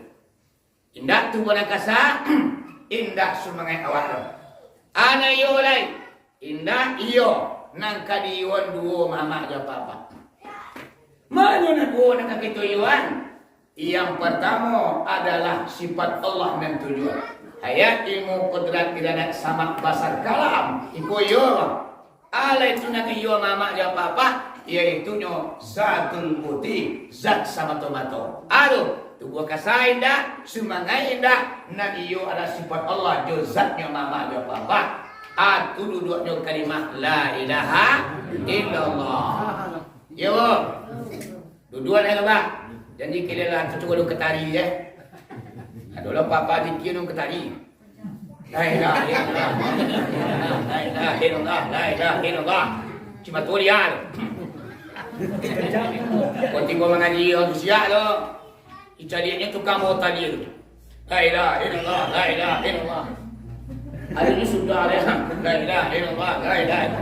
Indah tubuh nang kasa, indah sumangai awak tu. Ana yo lain. Indah iyo nang kadiwan duo mama ja papa. Mana na duo nang kakituan? Yang pertama adalah sifat Allah dan tujuan. Ayat ilmu kudrat tidak sama basar kalam. Iko yo. Ala itu nang iyo mama ja papa yaitu nyo zatul putih, zat sama tomato. Aduh, tubuh kasa indah, sumangai indah, nang iyo ada sifat Allah jo zatnya mama ja papa. Atu duduknya kalimah la ilaha illallah. Ya bo. Duduan ya ba. Janji kira lah tu cukup ketari je. Adolah papa dikir dong ketari. La ilaha illallah. La ilaha illallah. La ilaha illallah. Cuma tu dia. Kau tinggal mengaji orang siap lo. Icarinya tukang mau tadi. La ilaha illallah. La ilaha illallah. Hari ini sudah ada. La ilaha illallah. La ilaha.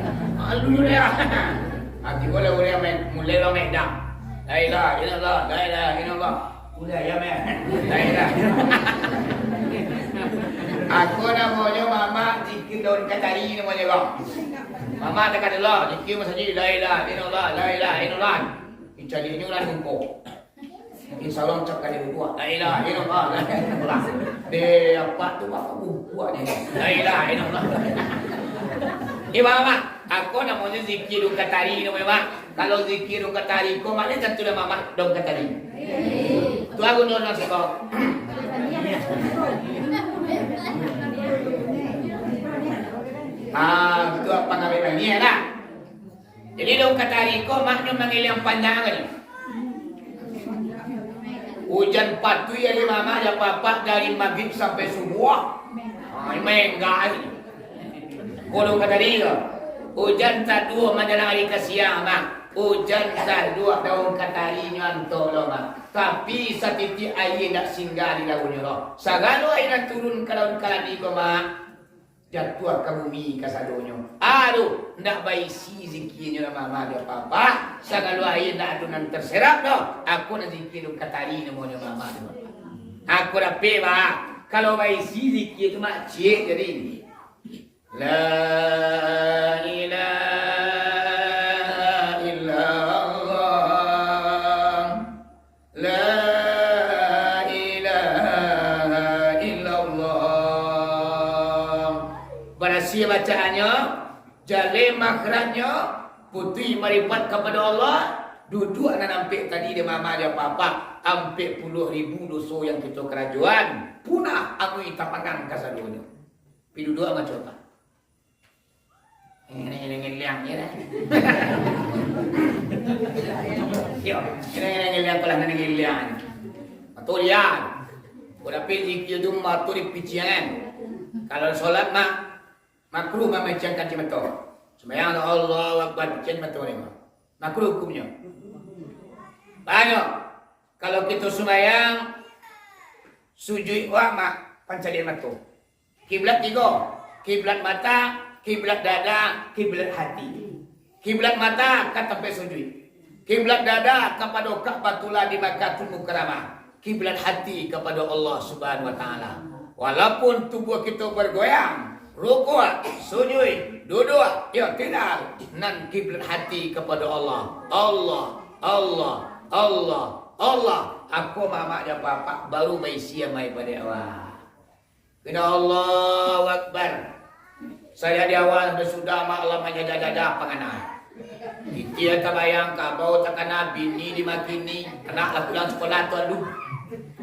Alu ya. Hati boleh mulai lo main dah. La ilaha illallah. La ilaha illallah. Udah ya men. La ilaha. Aku namanya mama zikir daun katari namanya bang. Mama tak ada lah. Zikir masa jadi la ilaha illallah. La ilaha illallah. Icarinya lah kumpul. Insyaallah cakap dia buat la ilaha illallah la ilaha illallah. Dia apa tu apa buat ni la ilaha illallah. Mama, aku namanya zikir dong katari namanya mak. Kalau zikir dong katari ko maknanya tentu dah mama dong katari. Tu aku nona seko. Itu apa namanya ni lah. Jadi dong katari ko maknanya mengilang panjang ni. Hujan patu ya di mama ya papa dari maghrib sampai subuh. Menggak. Kalau kata dia, hujan tak dua menjelang hari ke siang mak. Hujan tak dua daun katari nyantok lo mak. Tapi setitik air nak singgah di daunnya lo. Sagalo air nak turun ke daun kaladi ko mak. Jatuh ke bumi ke sadonya. Aduh, nak bayi si zikirnya mama dia papa. Sagalo air nak adunan terserap dah. Aku nak zikir katari namanya mama dia. Aku dah peba. Kalau bayi si zikir tu mak cik jadi ini. La ilaha illallah. La Nasi bacaannya, jalin makhrajnya, putih marifat kepada Allah, duduk anak nampik tadi dia mama dia papa, hampir 10,000 dosa yang kita kerajuan, punah aku itapangan kasadunya. Pi duduk sama coba. Ini liang ya. Yo, ini liang kelah ini liang. Atau liang. Udah pilih zikir tu matu di pician. Kalau solat makruh memecahkan kaji betul. Sembahyang Allah Akbar pician betul ni. Makruh hukumnya. Banyak. Kalau kita sembahyang sujud mak pancalian betul. Kiblat 3. Kiblat mata, kiblat dada, kiblat hati. Kiblat mata kat sampai sujud. Kiblat dada kepada Ka'batullah di Makkahul Mukarramah. Kiblat hati kepada Allah Subhanahu wa taala. Walaupun tubuh kita bergoyang, rukuk, sujud, duduk, i'tidal, nan kiblat hati kepada Allah. Allah, Allah, Allah, Allah. Aku mama dan bapak baru baisia mai pada awal. Kena Allahu Akbar. Saya di awal sudah malam aja dada panganan. Kita tabayang kabau takana bini dimakini, anak pulang sekolah tu aduh.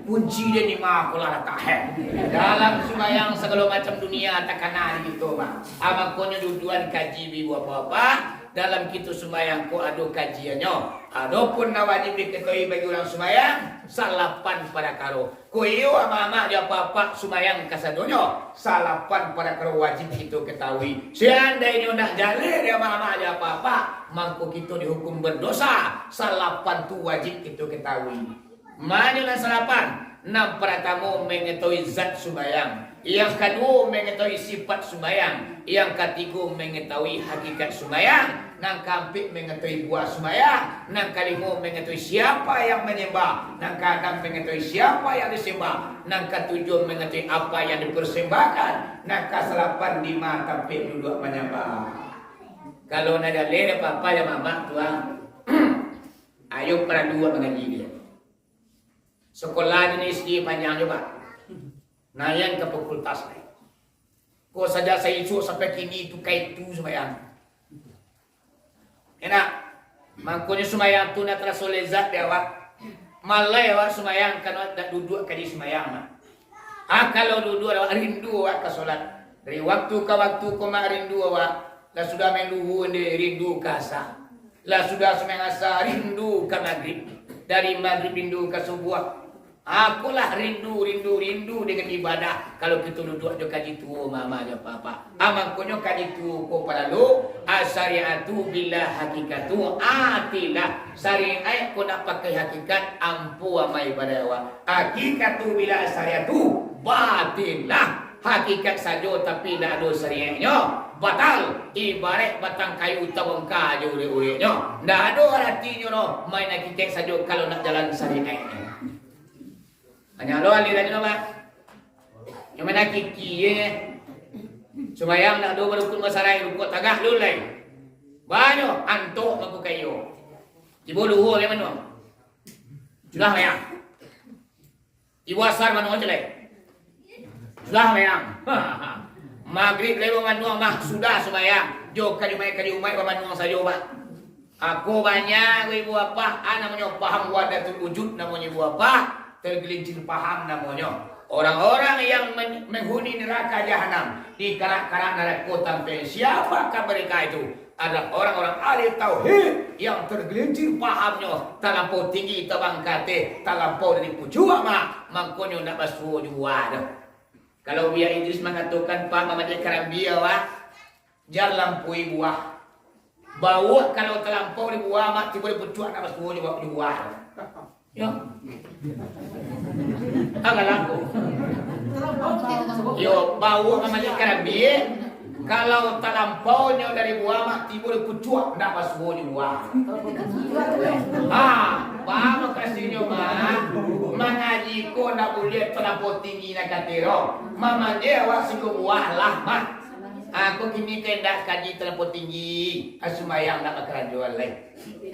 Kunci dia ni mah pola tahan. Dalam sembahyang segala macam dunia takana gitu mah. Amakonya duduan kaji ibu apa-apa. Dalam kita sembahyang ko ada kajiannya. Adapun wajib diketahui bagi orang sembahyang salapan pada karo. Ko iyo ama-ama dia apa-apa sembahyang kasadonyo salapan pada karo wajib kita ketahui. Seandainya nak jalan dia ama-ama dia apa-apa, mangko kita dihukum berdosa. Salapan tu wajib kita ketahui. Mana salapan? 6 pertama mengetahui zat sembahyang. Yang kedua mengetahui sifat sembahyang. Yang ketiga mengetahui hakikat sembahyang. Nang kampik mengetahui buah sembahyang. Nang kelima mengetahui siapa yang menyembah. Nang keenam mengetahui siapa yang disembah. Nang ketujuh mengetahui apa yang dipersembahkan. Nang ke-8 lima tampik duduk menyembah. Kalau nada lain apa-apa ya mama tuang. Ayo para dua mengaji dia. Sekolah ini SD panjang juga. Nayan ke fakultas lain. Kau saja saya isu sampai kini tu kait tu sembahyang. Enak. Makanya sembahyang tu nak terasa lezat dia awak. Malai awak sembahyang kan tak duduk kali sembahyang. Kalau duduk awak rindu awak ke solat. Dari waktu ke waktu kau mak rindu awak. Lah sudah main luhur ni rindu ke asar. Lah sudah sembahyang asar rindu ke maghrib. Dari maghrib rindu ke subuh. Akulah rindu dengan ibadah. Kalau kita duduk ada kaji tu mama ada papa. Amakonyo kaji tu ko palalu asyariatu billah hakikatu atilah. Syariat ko nak pakai hakikat ampu amai pada awak. Hakikatu billah asyariatu batilah. Hakikat saja tapi tak ada syariatnya. Batal. Ibarat batang kayu tawangka aja ure-urenya. Tak ada artinya no. Main hakikat saja kalau nak jalan syariatnya. Hanya lo aliran itu pak, cuma nak kiki ye, sembahyang nak dua berukun masarai rukuk tagah lulai, banyak antuk aku kayu, ibu luhur yang mana, sudah bayang, ibu asar mana celai, sudah bayang, maghrib lewat mana mah sudah sembahyang, jauh kali umai mana saja pak. Aku banyak ibu apa, namanya paham wadatul wujud namanya ibu apa. Tergelincir paham namanya. Orang-orang yang menghuni neraka jahanam di karak-karak neraka sampai siapakah mereka itu? Adalah orang-orang ahli tauhid yang tergelincir pahamnya terlampau tinggi tabang kate, terlampau dari pucua mak, mangkonyo nak basuh jua dah. Kalau biar Idris mengatakan Pak Muhammad Karambia wah, jar lampui buah. Bau kalau terlampau di buah mak tiba di pucua nak basuh jua. Ya. Agak laku. Yo bau Muhammad Karambia. Kalau terlampaunya dari buah mak tiba di pucua nak basuh jua. Bang kasihnya mah mengaji ko nak boleh terlampau tinggi nak katero. Mama dia awak singgung buah lah mah. Aku kini kendak kaji terlampau tinggi. Asumayang nak bakaran jual lain.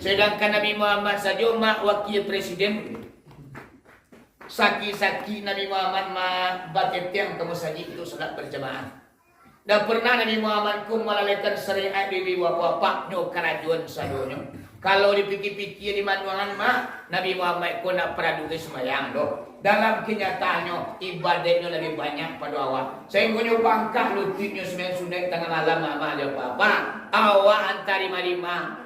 Sedangkan Nabi Muhammad saja mak wakil presiden. Saki-saki Nabi Muhammad mak batetiang kamu saji itu salat berjamaah. Dan pernah Nabi Muhammad ku melalaikan syariat bibi bapak nyo kerajuan sadonyo. Kalau dipikir-pikir di manuangan mah Nabi Muhammad ku nak pernah duga semayang doh. Dalam kenyataannya ibadahnya lebih banyak pada awak. Sehingga nyo bangkah lututnya sembilan sunat tengah malam mama ada apa-apa. Awak antari lima.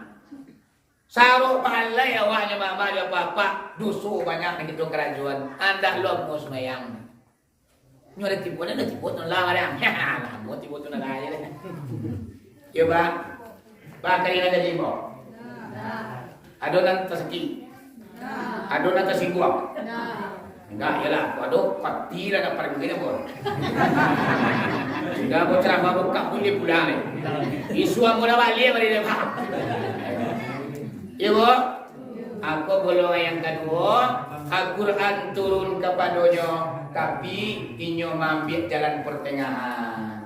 Saruh pahalai awaknya mama ada apa-apa. Dusu banyak yang itu kerajuan. Anda lo mau semayang. Nyo ada tipu lah mariam. Ya, mau tipu tu nak aja deh. Ya bang, kali nak jadi mau. Adonan tersegi. Adonan tersinggung. Enggak, yalah. Waduh, pati lah nak pergi ni pun. Sudah mau ceramah buka pun dia pulang ni. Isu aku dah balik mari dia pak. Ya bu, aku golongan yang kedua. Al-Quran turun kepadanya, tapi inyo mampir jalan pertengahan.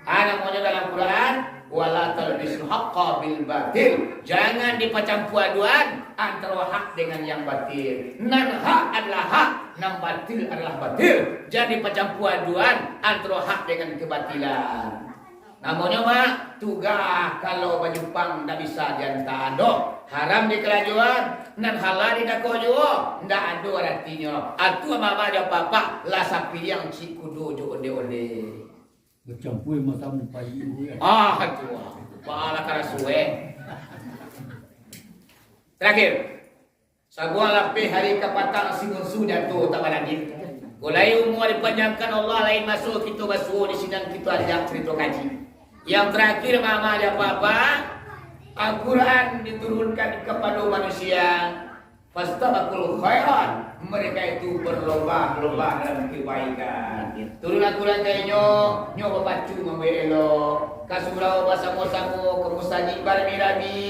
Namanya dalam Quran, wala talbisul haqqa bil batil. Jangan dipacampuaduan antara hak dengan yang batil. Nan hak adalah hak, nan batil adalah batil. Jangan dipacampuaduan antara hak dengan kebatilan. Namanya mah tugas kalau baju pang tak bisa diantar ado. Haram di kelajuan, nan halal di dako juga. Ndak ada artinya. Atu mama dia papa lah sapi yang si kudu jo onde-onde. Bercampur macam pagi ya. Atu. Pala karasuwe. Terakhir. Sabuah lapih hari kapatang singun sudah tu tak lagi. Mulai umur dipanjangkan Allah lain masuk kita basuh di sidang kita ajak cerita kaji. Yang terakhir mama ada apa-apa, Al-Quran diturunkan kepada manusia. Fastabaqul khairat, mereka itu berlomba-lomba dalam kebaikan. Turun Al-Quran kayaknya nyoba bacu membelo. Kasurau bersama-sama ke masjid bermirabi.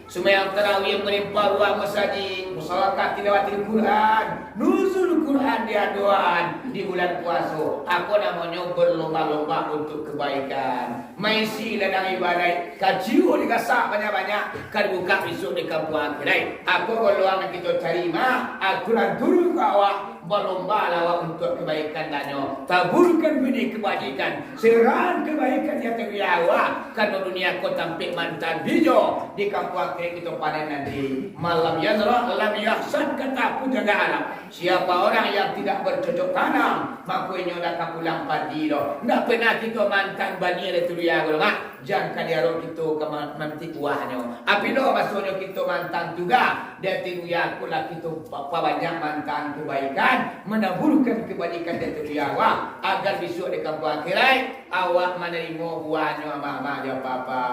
Sembahyang tarawih melimpah ruang masjid. Musyawarah tilawatil Quran. Nuzul Quran diaduan di bulan puasa. Aku namanya berlomba-lomba untuk kebaikan. Maisi ladang ibadah. Kajiu dikasak banyak-banyak. Kan buka besok di kampung akhirat. Aku golongan kita terima. Al-Quran turun ke awak. Berlomba lawa untuk kebaikan danyo. Taburkan bini kebajikan. Serang kebaikan yang terbiawa. Karena dunia kau tampik mantan hijau. Di kampung akhirat kita panen nanti. Malam yazrah lam yahsan kata aku jaga alam. Siapa orang yang tidak bercocok tanam, makanya dah pulang padi doh. Ndak pernah kita mantan bani itu dia golongan. Jangan dia roh kita ke mantik buahnya. Api doh maksudnya kita mantan juga. Dia tiru ya kula kita apa banyak mantan kebaikan. Menabulkan kebaikan dan terbiawa agar besok di kampung akhirat awak menerima buahnya mama dia papa.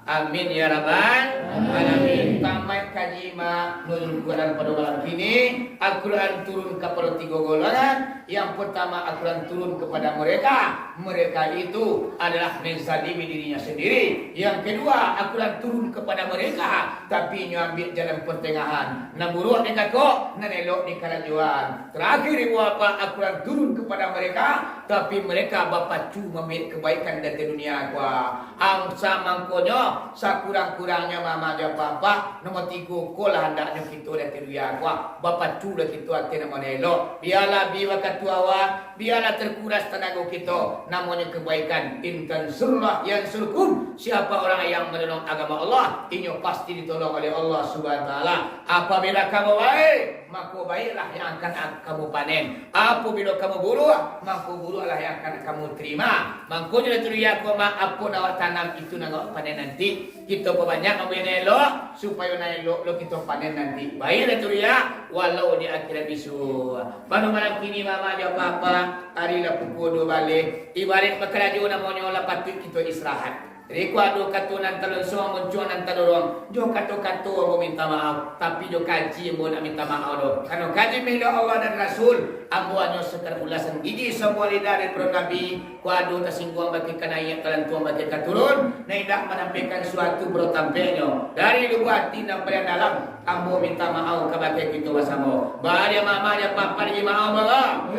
Amin ya rabbal alamin. Tamat kaji nuzul Quran pada malam ini. Al-Quran turun kepada 3 golongan. Yang pertama Al-Quran turun kepada mereka. Mereka itu adalah menzalimi dirinya sendiri. Yang kedua Al-Quran turun kepada mereka, tapi ambil jalan pertengahan. Nak buruk ni kakak, nak elok ni kalajuan. Terakhir ibu apa Al-Quran turun kepada mereka, tapi mereka berpacu memilih kebaikan dari dunia gua. Angsa mangkonya sakurang-kurangnya mama dia papa nomor 3 kolah hendaknya kita dari dunia gua. Berpacu dah kita hati nama elok. Biarlah biwa katuawa, biarlah terkuras tenaga kita. Namanya kebaikan. Intan surlah yang surkum. Siapa orang yang menolong agama Allah, ini pasti ditolong oleh Allah Subhanahu wa taala. Apabila kamu baik, maka baiklah yang akan kamu panen. Apabila kamu buruk, maka buruklah yang akan kamu terima. Makanya itu dia koma apa nak tanam itu nak panen nanti. Kita perbanyak ambil elok supaya nak elok lo kita panen nanti. Baiklah itu dia walau di akhirat bisu. Pada malam kini mama dia papa hari la pukul 2 balik. Ibarat bekerja namanya olah patut kita istirahat. Jadi kuadu katunan talon semua muncul nan talorong. Jo katu-katu aku minta maaf, tapi jo kaji aku nak minta maaf doh. Karena kaji milik Allah dan Rasul, ambuannya sekar ulasan gigi semua lidah dari Nabi. Kuadu tersinggung bagi kanaya kalian tuan bagi katurun, tidak menampilkan suatu berotampenya. Dari lubuk hati dan pada dalam, ambu minta maaf kepada kita bersama. Bahaya mama dia papa dia maaf bala.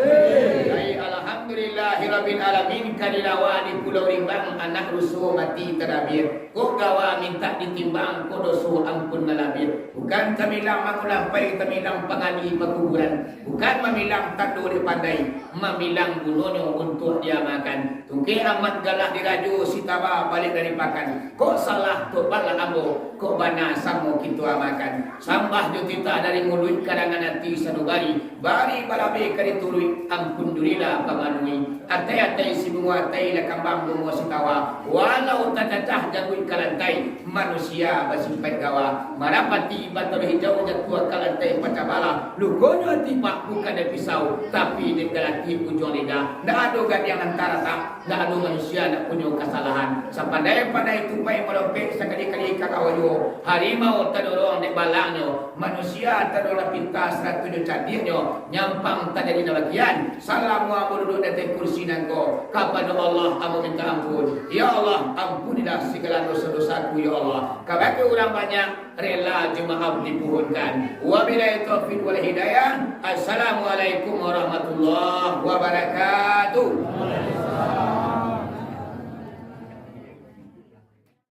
Alhamdulillah. Rabbil Alamin kadilawa di Pulau Rimbang anak rusuh mati terabir. Kok gawa minta ditimbang ko dosu ampun nalabir. Bukan kamilang mangulampai kamilang pangali pekuburan. Bukan mamilang tadu di pandai, mamilang bunonyo untuk dia makan. Tungke amat galah diraju si taba balik dari pakan. Kok salah to bala ambo, kok bana samo kitu amakan. Sambah jutita dari mulut karangan hati sanubari. Bari balabe kari turui ampun durila pamanui. Atai-atai si bunga atai la kambang bunga si tawa. Walau tatacah jagui kalantai, manusia basimpai gawa. Marapati batal hijau jatua kalantai pacabala. Lugonyo tipak bukan dari pisau, tapi di galati ujung lidah. Ndak ada yang antara tak, ndak ada manusia nak punya kesalahan. Sapandai-pandai tupai melopek sekali-kali kakawayo. Harimau tadorong di balangnya, manusia tadorong pintas ratunya cadirnya. Nyampang tak jadi bagian. Salamu duduk dari kursi nangko. Kepada Allah amu minta ampun. Ya Allah, ampunilah segala dosa-dosaku ya Allah. Kabake orang banyak rela jemaah dipuhunkan. Wabillahi taufiq wal hidayah. Assalamualaikum warahmatullahi wabarakatuh.